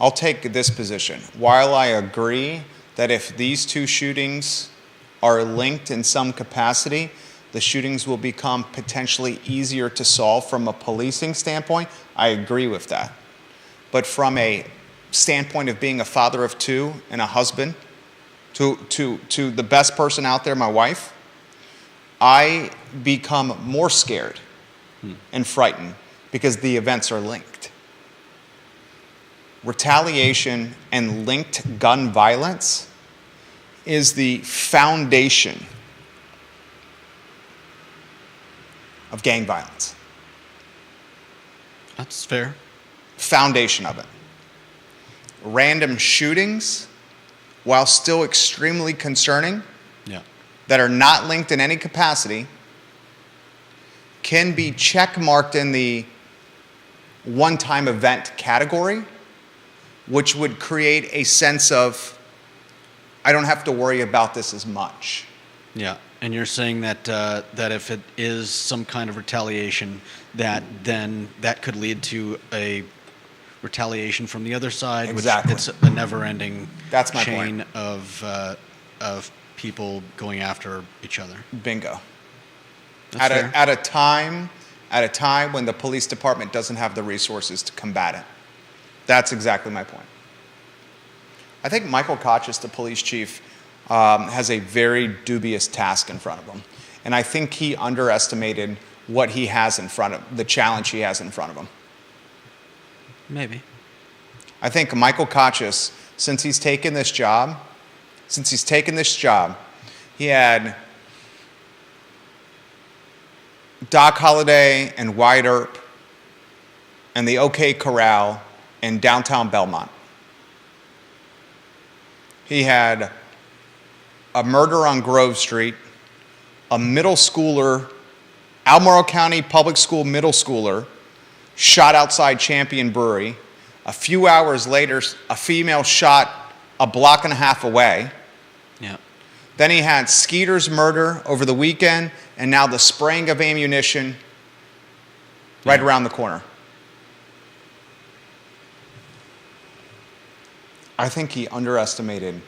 I'll take this position. While I agree that if these two shootings are linked in some capacity, the shootings will become potentially easier to solve from a policing standpoint, I agree with that. But from a standpoint of being a father of two and a husband to the best person out there, my wife, I become more scared and frightened because the events are linked. Retaliation and linked gun violence is the foundation of gang violence. That's fair. Foundation of it. Random shootings, while still extremely concerning, Yeah. that are not linked in any capacity, can be checkmarked in the one-time event category, which would create a sense of, I don't have to worry about this as much. Yeah, and you're saying that that if it is some kind of retaliation, then that could lead to a retaliation from the other side. Exactly. Which it's a never-ending That's my chain point. of people going after each other. Bingo. That's fair. At a time when the police department doesn't have the resources to combat it. That's exactly my point. I think Michael Kochis, the police chief, has a very dubious task in front of him. And I think he underestimated what he has in front of, the challenge he has in front of him. Maybe. I think Michael Kochis, since he's taken this job, he had Doc Holliday and Wyatt Earp and the OK Corral in downtown Belmont. He had a murder on Grove Street, a middle schooler, Albemarle County Public School middle schooler, shot outside Champion Brewery. A few hours later, a female shot a block and a half away. Yeah. Then he had Skeeter's murder over the weekend, and now the spraying of ammunition right around the corner. I think he underestimated.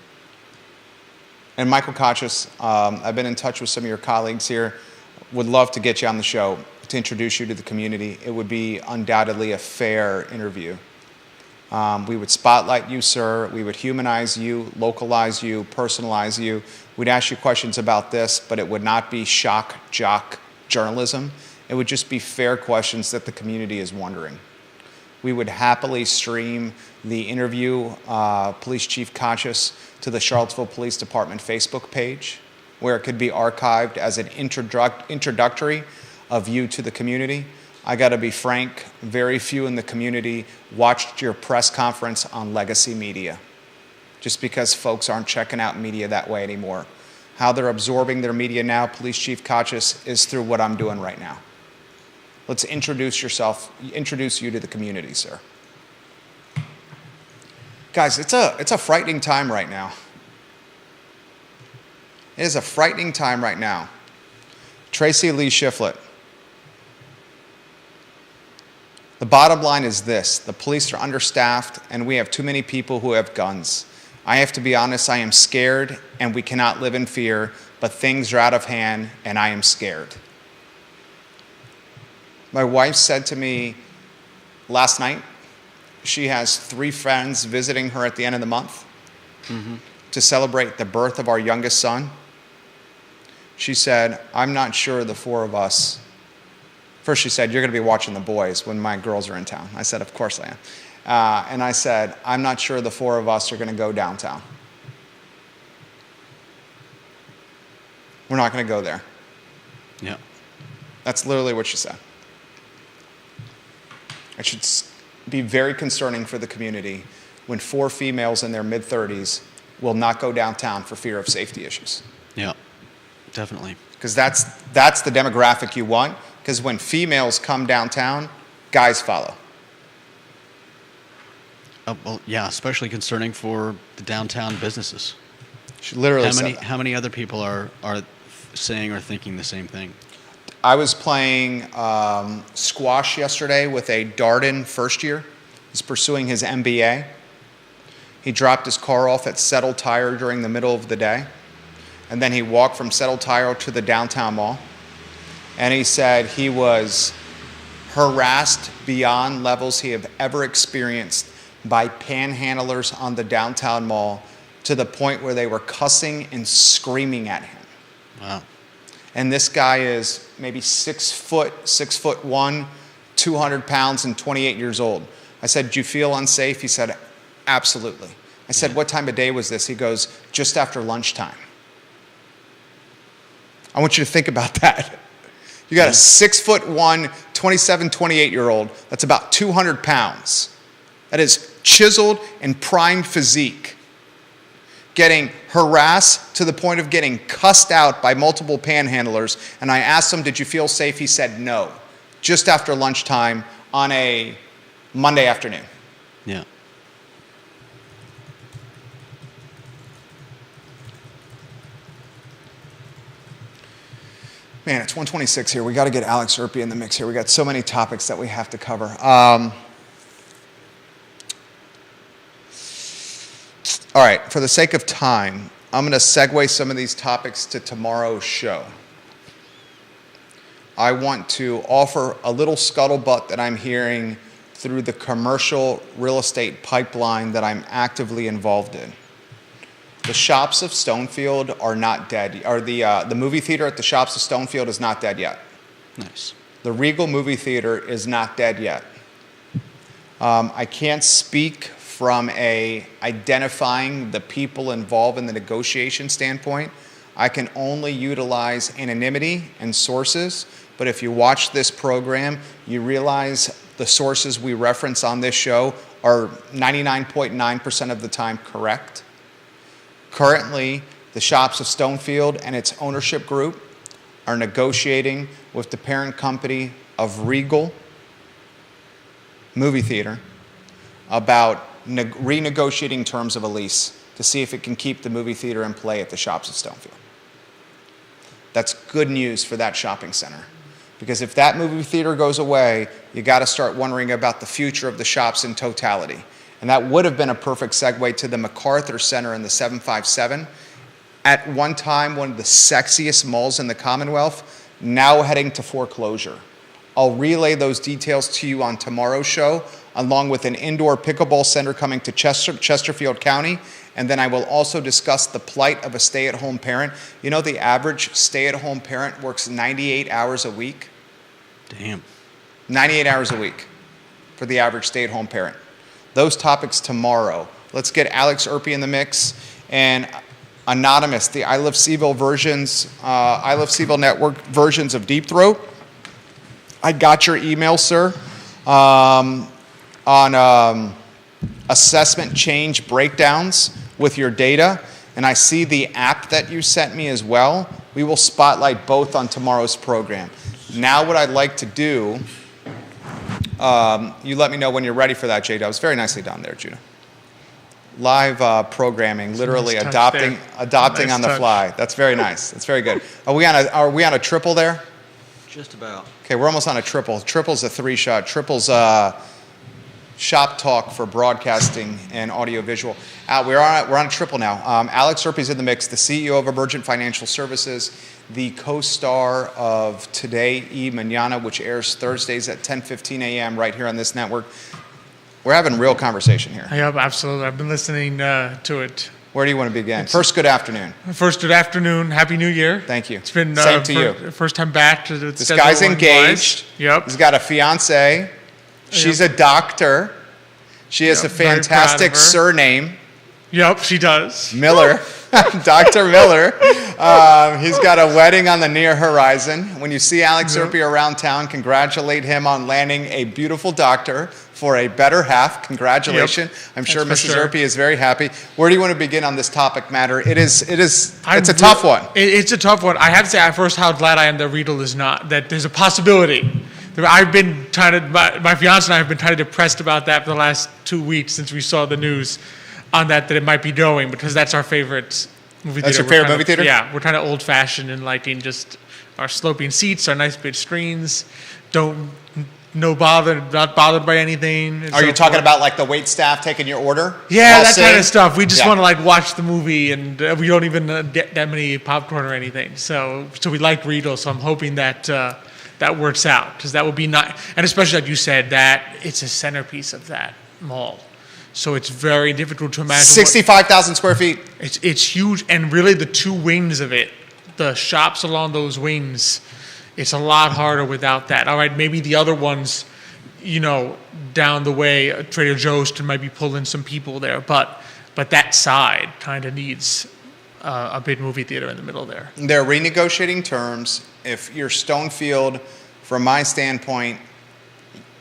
And Michael Kachis, I've been in touch with some of your colleagues here. Would love to get you on the show to introduce you to the community. It would be undoubtedly a fair interview. We would spotlight you, sir. We would humanize you, localize you, personalize you. We'd ask you questions about this, but it would not be shock jock journalism. It would just be fair questions that the community is wondering. We would happily stream the interview, Police Chief Kachis, to the Charlottesville Police Department Facebook page, where it could be archived as an introductory of you to the community. I got to be frank, very few in the community watched your press conference on legacy media, just because folks aren't checking out media that way anymore. How they're absorbing their media now, Police Chief Kachis, is through what I'm doing right now. Let's introduce you to the community, sir. Guys, it's a frightening time right now. It is a frightening time right now. Tracy Lee Shiflett. The bottom line is this: the police are understaffed and we have too many people who have guns. I have to be honest, I am scared and we cannot live in fear, but things are out of hand and I am scared. My wife said to me last night, she has 3 friends visiting her at the end of the month to celebrate the birth of our youngest son. She said, I'm not sure the 4 of us. First she said, you're going to be watching the boys when my girls are in town. I said, of course I am. And I said, I'm not sure the 4 of us are going to go downtown. We're not going to go there. Yeah. That's literally what she said. It should be very concerning for the community when 4 females in their mid-30s will not go downtown for fear of safety issues. Yeah, definitely. Because that's the demographic you want, because when females come downtown, guys follow. Well, yeah, especially concerning for the downtown businesses. She literally said that. How many other people are saying or thinking the same thing? I was playing squash yesterday with a Darden first year. He's pursuing his MBA. He dropped his car off at Settle Tire during the middle of the day. And then he walked from Settle Tire to the downtown mall. And he said he was harassed beyond levels he have ever experienced by panhandlers on the downtown mall, to the point where they were cussing and screaming at him. Wow. And this guy is maybe 6'1", 200 pounds, and 28 years old. I said, do you feel unsafe? He said, absolutely. I said, what time of day was this? He goes, just after lunchtime. I want you to think about that. You got a 6'1", 27, 28-year-old that's about 200 pounds. That is chiseled and primed physique, getting harassed to the point of getting cussed out by multiple panhandlers. And I asked him, did you feel safe? He said no, just after lunchtime on a Monday afternoon. Yeah. Man, it's 1:26 here. We got to get Alex Erpy in the mix here. We got so many topics that we have to cover. All right, for the sake of time, I'm going to segue some of these topics to tomorrow's show. I want to offer a little scuttlebutt that I'm hearing through the commercial real estate pipeline that I'm actively involved in. The Shops of Stonefield are not dead, or the movie theater at the Shops of Stonefield is not dead yet. Nice. The Regal movie theater is not dead yet. I can't speak from identifying the people involved in the negotiation standpoint. I can only utilize anonymity and sources, but if you watch this program, you realize the sources we reference on this show are 99.9% of the time correct. Currently, the Shops of Stonefield and its ownership group are negotiating with the parent company of Regal Movie Theater about renegotiating terms of a lease to see if it can keep the movie theater in play at the Shops of Stonefield. That's good news for that shopping center. Because if that movie theater goes away, you got to start wondering about the future of the shops in totality. And that would have been a perfect segue to the MacArthur Center in the 757. At one time, one of the sexiest malls in the Commonwealth, now heading to foreclosure. I'll relay those details to you on tomorrow's show, along with an indoor pickleball center coming to Chesterfield County. And then I will also discuss the plight of a stay-at-home parent. You know, the average stay-at-home parent works 98 hours a week. Damn. 98 hours a week for the average stay-at-home parent. Those topics tomorrow. Let's get Alex Erpy in the mix. And Anonymous, the I Love Seville versions, I Love Seville Network versions of Deep Throat. I got your email, sir, on assessment change breakdowns with your data. And I see the app that you sent me as well. We will spotlight both on tomorrow's program. Now what I'd like to do, you let me know when you're ready for that, J-Dubs. Very nicely done there, Judah. Live programming, literally nice adopting nice on the touch. fly. That's very nice. That's very good. Are we on a triple there? Just about. Okay, we're almost on a triple. Triple's a 3-shot. Triple's shop talk for broadcasting and audiovisual. We're on a triple now. Alex Erpy's in the mix, the CEO of Emergent Financial Services, the co-star of Today y Mañana, which airs Thursdays at 10:15 a.m. right here on this network. We're having real conversation here. Yeah, absolutely. I've been listening to it. Where do you want to begin? First, good afternoon. First, good afternoon. Happy New Year. Thank you. It's been Same to you. First time back. This guy's engaged. Yep. He's got a fiance. She's a doctor. She has a Yep, very proud of fantastic her. surname, Yep, she does. Miller. Dr. Miller. He's got a wedding on the near horizon. When you see Alex Yep. Erpy around town, congratulate him on landing a beautiful doctor for a better half. Congratulations. I'm sure That's Mrs. for sure. Erpy is very happy. Where do you want to begin on this topic matter? It's I'm a tough one. It's a tough one. I have to say at first how glad I am that Riedel is not, that there's a possibility. I've been my fiance and I have been kind of depressed about that for the last 2 weeks since we saw the news on that it might be going, because that's our favorite movie theater. That's your We're favorite kind movie of- theater? Yeah, we're kind of old fashioned and liking just our sloping seats, our nice big screens, not bothered by anything. and Are so you talking forth. about like the wait staff taking your order? Yeah, while that kind sitting? of stuff. We just Yeah. want to like watch the movie, and we don't even get that many popcorn or anything. So we like Riedel. So I'm hoping that that works out, because that would be nice. And especially like you said, that it's a centerpiece of that mall. So it's very difficult to imagine. 65,000 square feet. It's huge, and really the two wings of it, the shops along those wings, it's a lot harder without that. All right, maybe the other ones, down the way, Trader Joe's might be pulling some people there, but that side kind of needs a big movie theater in the middle there. They're renegotiating terms. If you're Stonefield, from my standpoint,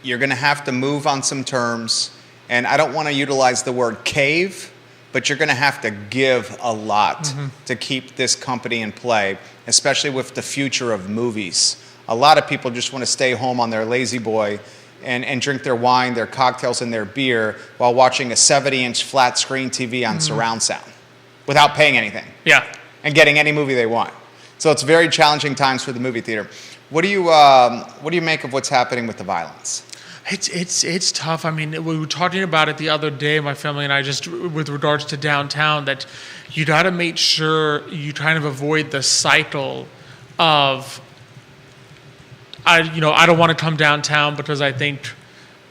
you're going to have to move on some terms. And I don't want to utilize the word cave, but you're going to have to give a lot to keep this company in play, especially with the future of movies. A lot of people just want to stay home on their lazy boy and drink their wine, their cocktails, and their beer while watching a 70-inch flat screen TV on surround sound without paying anything Yeah. and getting any movie they want. So it's very challenging times for the movie theater. What do you make of what's happening with the violence? It's tough. I mean, we were talking about it the other day, my family and I, just with regards to downtown, that you got to make sure you kind of avoid the cycle of, I don't want to come downtown because I think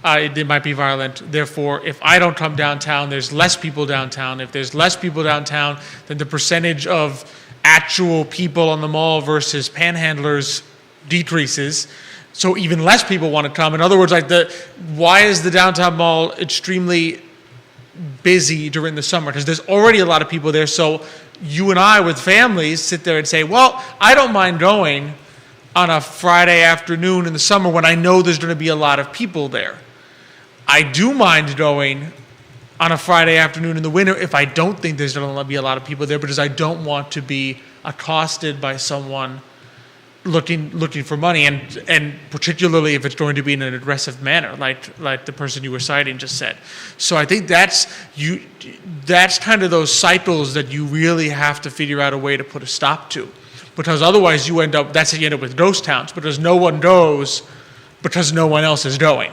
it might be violent. Therefore, if I don't come downtown, there's less people downtown. If there's less people downtown, then the percentage of actual people on the mall versus panhandlers decreases. So even less people want to come. In other words, why is the downtown mall extremely busy during the summer? Because there's already a lot of people there. So you and I with families sit there and say, well, I don't mind going on a Friday afternoon in the summer when I know there's going to be a lot of people there. I do mind going on a Friday afternoon in the winter if I don't think there's going to be a lot of people there, because I don't want to be accosted by someone looking for money, and particularly if it's going to be in an aggressive manner, like the person you were citing just said. So I think that's kind of those cycles that you really have to figure out a way to put a stop to, because otherwise you end up with ghost towns, because no one goes because no one else is going,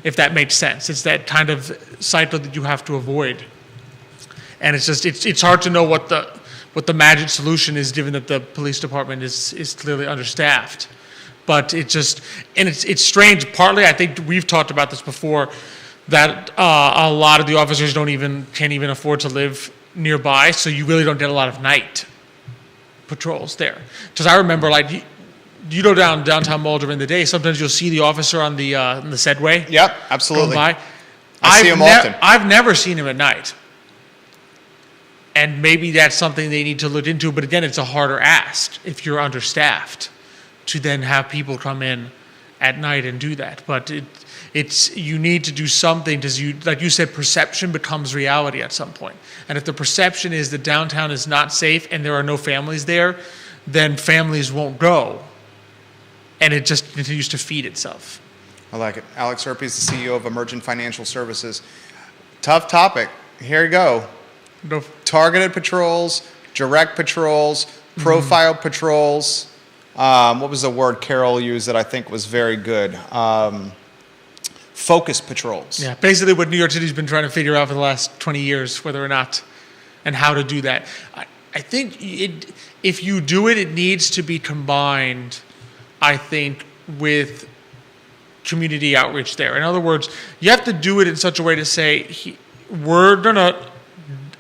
if that makes sense. It's that kind of cycle that you have to avoid, and it's hard to know what the magic solution is, given that the police department is clearly understaffed. But it's strange. Partly, I think we've talked about this before, that a lot of the officers can't even afford to live nearby, so you really don't get a lot of night patrols there. Because I remember, like, you go downtown Mall during the day, sometimes you'll see the officer on the Sedway. Yep, absolutely. Going by. I see him often. I've never seen him at night. And maybe that's something they need to look into. But again, it's a harder ask if you're understaffed to then have people come in at night and do that. But you need to do something, because like you said, perception becomes reality at some point. And if the perception is that downtown is not safe and there are no families there, then families won't go. And it just continues to feed itself. I like it. Alex Herpy is the CEO of Emergent Financial Services. Tough topic. Here you go. No. Targeted patrols, direct patrols, profile patrols. What was the word Carol used that I think was very good? Focus patrols. Yeah, basically what New York City's been trying to figure out for the last 20 years, whether or not and how to do that. I think if you do it, it needs to be combined, I think, with community outreach there. In other words, you have to do it in such a way to say, we're going to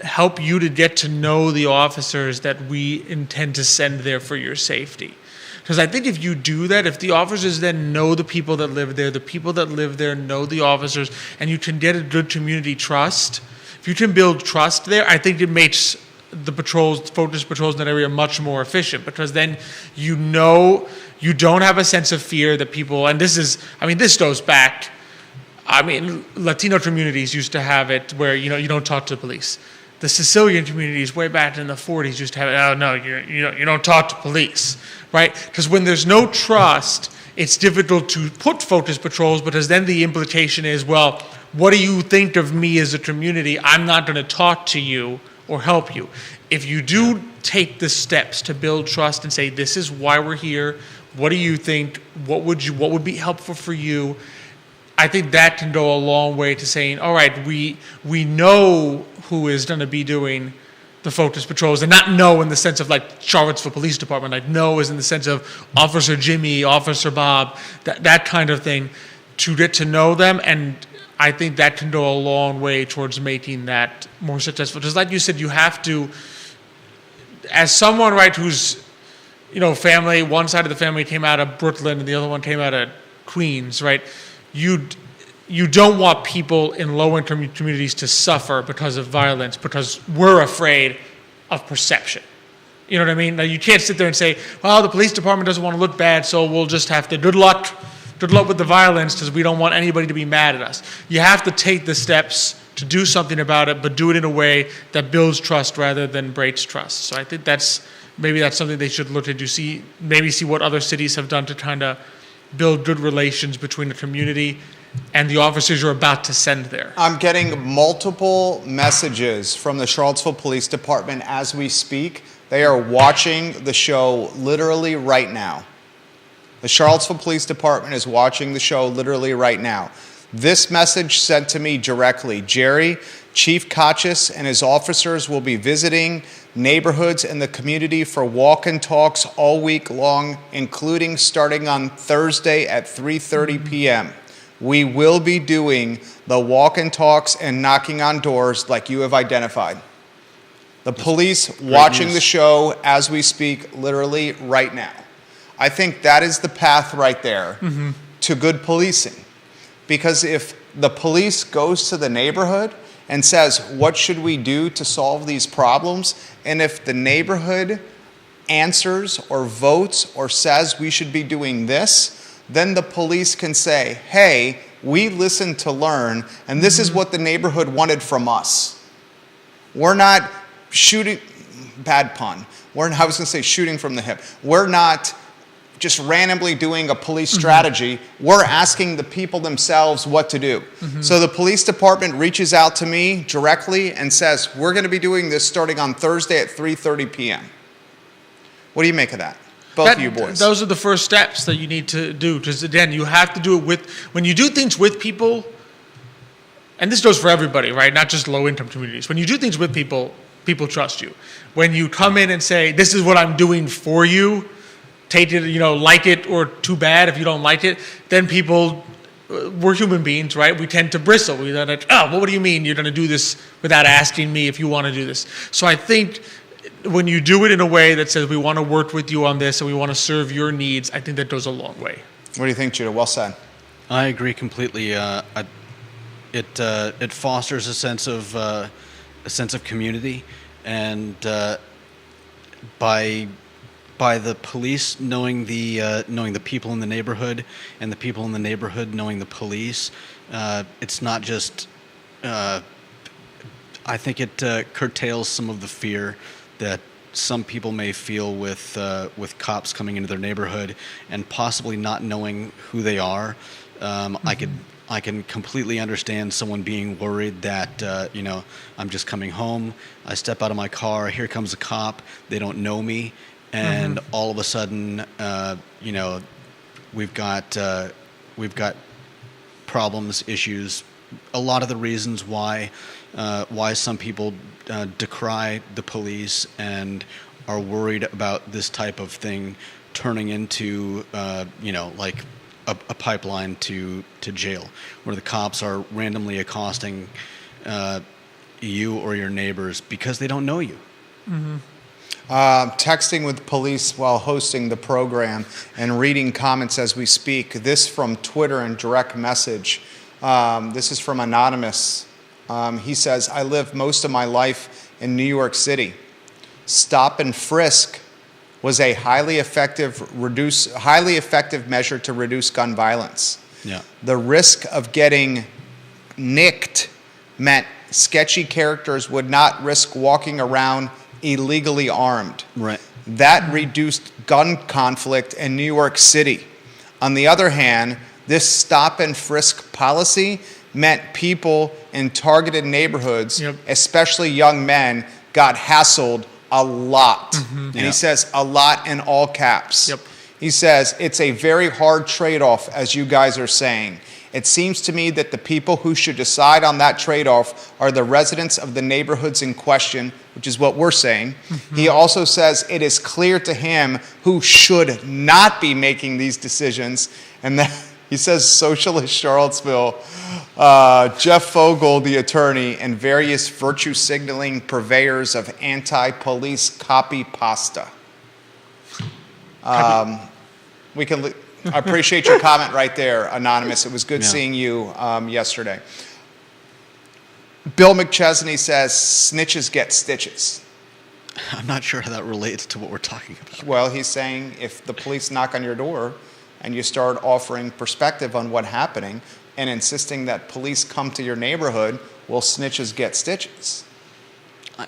help you to get to know the officers that we intend to send there for your safety. Because I think if you do that, if the officers then know the people that live there, the people that live there know the officers, and you can get a good community trust, if you can build trust there, I think it makes the focus patrols in that area much more efficient, because then you know you don't have a sense of fear that people, and this goes back, Latino communities used to have it where, you don't talk to the police. The Sicilian communities way back in the 40s used to have it, oh no, you don't talk to police, right? Because when there's no trust, it's difficult to put focus patrols, because then the implication is, well, what do you think of me as a community? I'm not going to talk to you or help you. If you do take the steps to build trust and say, this is why we're here, what do you think, what would be helpful for you? I think that can go a long way to saying, all right, we know who is going to be doing the focus patrols, and not know in the sense of like Charlottesville Police Department, like know is in the sense of Officer Jimmy, Officer Bob, that kind of thing, to get to know them. And I think that can go a long way towards making that more successful. Just like you said, you have to, as someone, right, who's, family, one side of the family came out of Brooklyn and the other one came out of Queens, right? You don't want people in low-income communities to suffer because of violence, because we're afraid of perception. You know what I mean? Now, you can't sit there and say, well, the police department doesn't want to look bad, so we'll just have to, good luck with the violence, because we don't want anybody to be mad at us. You have to take the steps to do something about it, but do it in a way that builds trust rather than breaks trust. So I think that's something they should look into, see what other cities have done to kind of build good relations between the community and the officers you're about to send there. I'm getting multiple messages from the Charlottesville Police Department as we speak. They are watching the show literally right now. The Charlottesville Police Department is watching the show literally right now. This message sent to me directly: Jerry, Chief Kachis and his officers will be visiting neighborhoods in the community for walk and talks all week long, including starting on Thursday at 3:30 p.m. We will be doing the walk and talks and knocking on doors like you have identified. The police watching the show as we speak literally right now. I think that is the path right there to good policing. Because if the police goes to the neighborhood and says, what should we do to solve these problems? And if the neighborhood answers or votes or says we should be doing this, then the police can say, hey, we listened to learn, and this is what the neighborhood wanted from us. We're not shooting, bad pun. I was going to say shooting from the hip. We're not just randomly doing a police strategy. We're asking the people themselves what to do. So the police department reaches out to me directly and says, we're going to be doing this starting on Thursday at 3:30 p.m. What do you make of that? Both of you boys. Those are the first steps that you need to do. Because again, you have to do it when you do things with people, and this goes for everybody, right? Not just low-income communities. When you do things with people, people trust you. When you come in and say, this is what I'm doing for you, take it, like it or too bad if you don't like it, then people, we're human beings, right? We tend to bristle. We're like, oh, well, what do you mean you're going to do this without asking me if you want to do this? So I think when you do it in a way that says we want to work with you on this and we want to serve your needs, I think that goes a long way. What do you think, Judah? Well said. I agree completely. It fosters a sense of community, and by the police knowing the people in the neighborhood, and the people in the neighborhood knowing the police, it's not just. I think it curtails some of the fear that some people may feel with cops coming into their neighborhood and possibly not knowing who they are. I can completely understand someone being worried that I'm just coming home, I step out of my car, here comes a cop, they don't know me, and all of a sudden we've got problems, issues. A lot of the reasons why some people decry the police and are worried about this type of thing turning into like a pipeline to jail, where the cops are randomly accosting you or your neighbors because they don't know you. Texting with police while hosting the program and reading comments as we speak. This from Twitter and direct message. This is from Anonymous. He says, I lived most of my life in New York City. Stop and frisk was a highly effective measure to reduce gun violence. Yeah. The risk of getting nicked meant sketchy characters would not risk walking around illegally armed. Right. That reduced gun conflict in New York City. On the other hand, this stop and frisk policy meant people in targeted neighborhoods, especially young men, got hassled a lot. And he says a lot in all caps. He says it's a very hard trade-off, as you guys are saying. It seems to me that the people who should decide on that trade-off are the residents of the neighborhoods in question, which is what we're saying. He also says it is clear to him who should not be making these decisions, and that he says Socialist Charlottesville, Jeff Fogel, the attorney, and various virtue signaling purveyors of anti-police copy pasta. We can. I appreciate your comment right there, Anonymous. It was good seeing you yesterday. Bill McChesney says snitches get stitches. I'm not sure how that relates to what we're talking about. Well, he's saying if the police knock on your door and you start offering perspective on what's happening and insisting that police come to your neighborhood, well, snitches get stitches.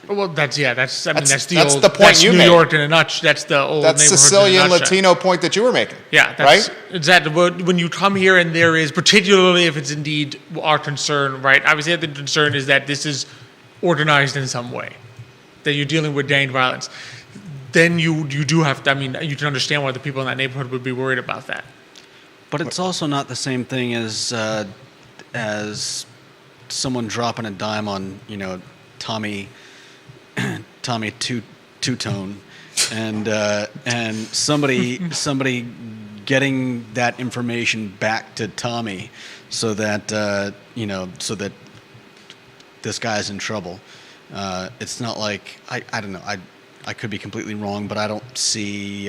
Well, that's the the point that's you New made. York in a nutshell. That's the old That's neighborhoods Sicilian in a nutshell. Latino point that you were making. Yeah, that's right? exactly. When you come here and there is, particularly if it's indeed our concern, right? Obviously, the concern is that this is organized in some way, that you're dealing with gang violence. Then you do have to. I mean, you can understand why the people in that neighborhood would be worried about that. But it's also not the same thing as someone dropping a dime on Tommy Two-Tone, and somebody getting that information back to Tommy, so that so that this guy's in trouble. It's not like I don't know. I could be completely wrong, but I don't see.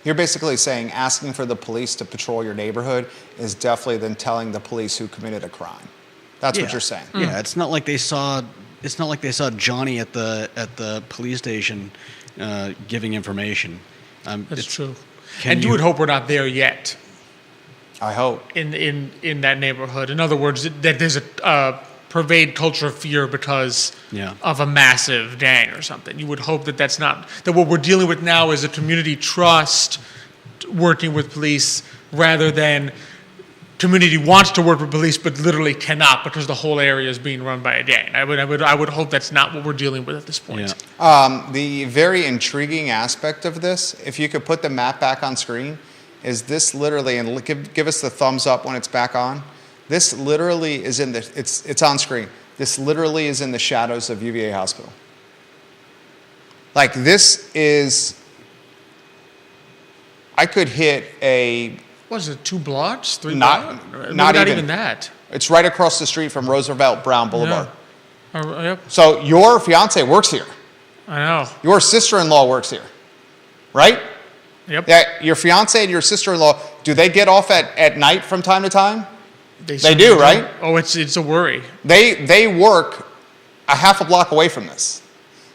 You're basically saying asking for the police to patrol your neighborhood is definitely than telling the police who committed a crime. That's what you're saying. Yeah, it's not like they saw. It's not like they saw Johnny at the police station giving information. That's true. And you would hope we're not there yet. I hope. In that neighborhood. In other words, that there's a pervade culture of fear because of a massive gang or something. You would hope that that's not, that what we're dealing with now is a community trust working with police rather than community wants to work with police but literally cannot because the whole area is being run by a gang. I would hope that's not what we're dealing with at this point. Yeah. The very intriguing aspect of this, if you could put the map back on screen, is this literally, and give us the thumbs up when it's back on. This literally is it's on screen. This literally is in the shadows of UVA Hospital. Like this is, I could hit What is it, 2 blocks? 3 Not- blocks? not Not even. even that. it's right across the street from Roosevelt Brown Boulevard. Yeah. Yep, So your fiance works here. I know. Your sister-in-law works here, right? Yep. Yeah, your fiance and your sister-in-law, do they get off at night from time to time? They certainly do, right? Oh, it's a worry. They work a half a block away from this.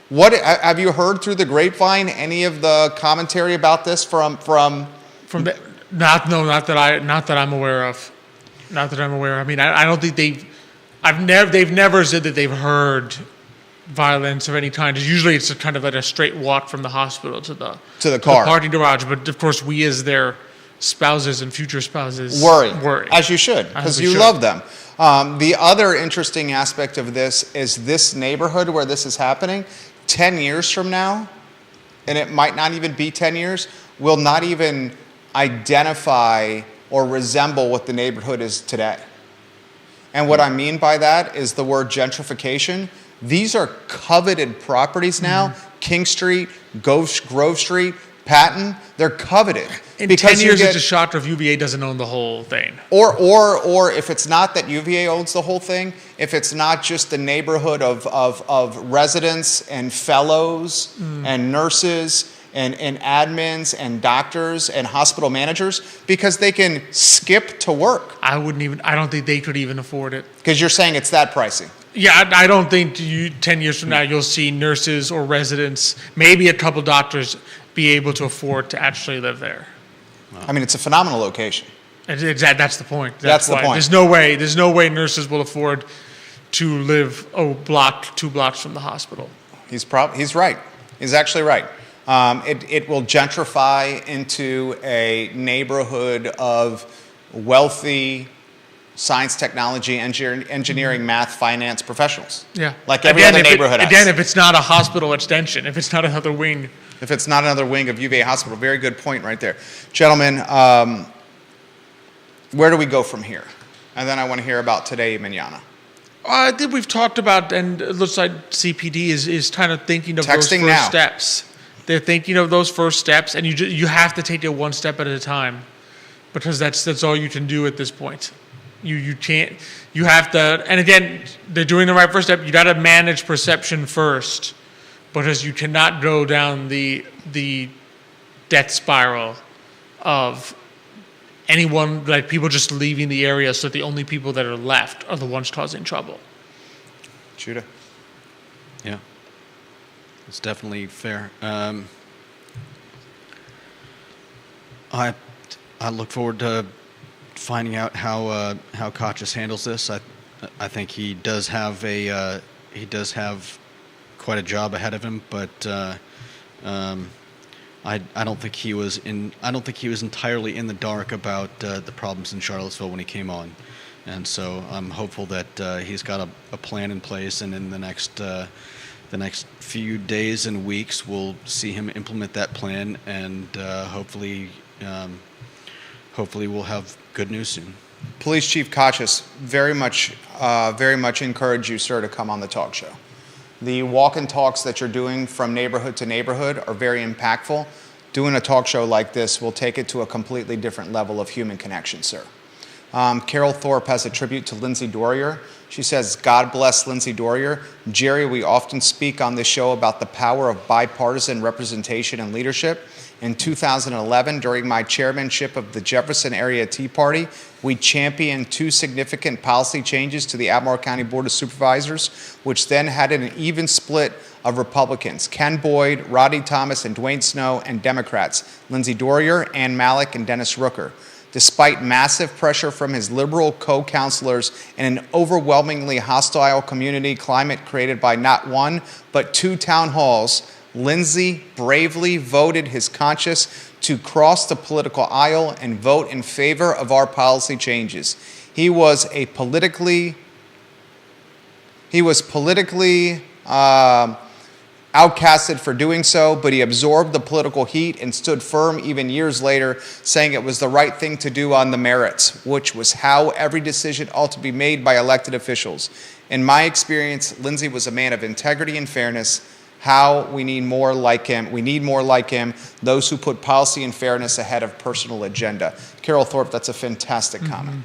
What have you heard through the grapevine? Any of the commentary about this from? From the, not that I'm aware of. Not that I'm aware of. I mean, I don't think they've never said that they've heard violence of any kind. Usually it's kind of like a straight walk from the hospital to the car. parking garage. But of course, we as their spouses and future spouses Worry, as you should, because you love them. The other interesting aspect of this is this neighborhood where this is happening. 10 years from now, and it might not even be 10 years, will not even identify or resemble what the neighborhood is today. And what I mean by that is the word gentrification. These are coveted properties now. King Street, Grove Street, Patton, they're coveted. In 10 years, it's a shot if UVA doesn't own the whole thing. Or if it's not that UVA owns the whole thing, if it's not just the neighborhood of residents and fellows and nurses and admins and doctors and hospital managers, because they can skip to work. I don't think they could even afford it. Because you're saying it's that pricey. Yeah, I don't think 10 years from now you'll see nurses or residents, maybe a couple doctors, be able to afford to actually live there. I mean, it's a phenomenal location. That's the point. That's the point. There's no way nurses will afford to live a block, 2 blocks from the hospital. He's right. He's actually right. It will gentrify into a neighborhood of wealthy science, technology, engineering, math, finance professionals. Yeah. Like every other neighborhood has. Again, if it's not a hospital extension, if it's not another wing. If it's not another wing of UVA Hospital. Very good point right there. Gentlemen, where do we go from here? And then I want to hear about today, Manana. I think we've talked about, and it looks like CPD is kind of thinking of those first steps. They're thinking of those first steps, and you have to take it one step at a time, because that's all you can do at this point. You can't. You have to. And again, they're doing the right first step. You got to manage perception first, because you cannot go down the death spiral of anyone, like people just leaving the area, so the only people that are left are the ones causing trouble. Judah. Yeah, it's definitely fair. I look forward to finding out how Kachis handles this. I think he does have quite a job ahead of him, but I don't think he was entirely in the dark about the problems in Charlottesville when he came on, and so I'm hopeful that he's got a plan in place, and in the next few days and weeks we'll see him implement that plan, and hopefully we'll have good news soon. Police Chief Kachis, very much encourage you, sir, to come on the talk show. The walk and talks that you're doing from neighborhood to neighborhood are very impactful. Doing a talk show like this will take it to a completely different level of human connection, sir. Carol Thorpe has a tribute to Lindsay Dorrier. She says, God bless Lindsay Dorrier. Jerry, we often speak on this show about the power of bipartisan representation and leadership. In 2011, during my chairmanship of the Jefferson Area Tea Party, we championed 2 significant policy changes to the Albemarle County Board of Supervisors, which then had an even split of Republicans, Ken Boyd, Rodney Thomas, and Dwayne Snow, and Democrats, Lindsay Dorrier, Ann Malik, and Dennis Rooker. Despite massive pressure from his liberal co-counselors and an overwhelmingly hostile community climate created by not 1, but 2 town halls Lindsay bravely voted his conscience to cross the political aisle and vote in favor of our policy changes. He was politically outcasted for doing so, but he absorbed the political heat and stood firm even years later, saying it was the right thing to do on the merits, which was how every decision ought to be made by elected officials. In my experience, Lindsay was a man of integrity and fairness. How we need more like him. We need more like him, those who put policy and fairness ahead of personal agenda. Carol Thorpe, that's a fantastic comment.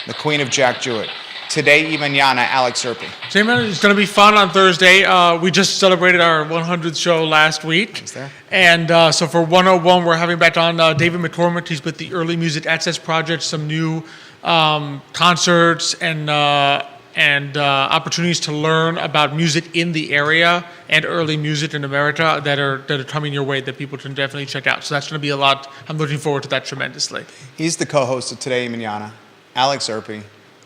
The Queen of Jack Jewett. Today y mañana, Alex Zerpe. J-Man, it's going to be fun on Thursday. We just celebrated our 100th show last week. Is there? And so for 101, we're having back on David McCormick. He's with the Early Music Access Project, some new concerts and opportunities to learn about music in the area and early music in America that are coming your way that people can definitely check out. So that's going to be a lot. I'm looking forward to that tremendously. He's the co-host of Today y Mañana, Alex Zerpe.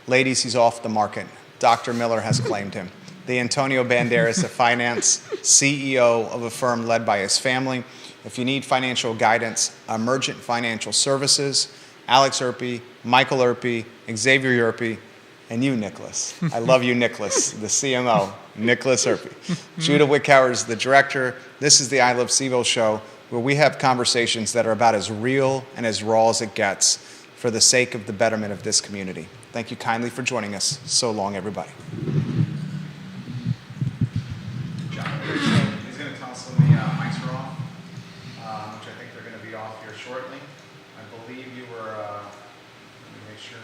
Ladies, he's off the market. Dr. Miller has claimed him. The Antonio Banderas of finance, CEO of a firm led by his family. If you need financial guidance, Emergent Financial Services, Alex Zerpe, Michael Zerpe, Xavier Zerpe, and you, Nicholas. I love you, Nicholas, the CMO, Nicholas Zerpe. Judah Wickhauer is the director. This is the I Love CVille show, where we have conversations that are about as real and as raw as it gets for the sake of the betterment of this community. Thank you kindly for joining us. So long, everybody. John, he's going to tell us when the mics are off, which I think they're going to be off here shortly. I believe you were, let me make sure.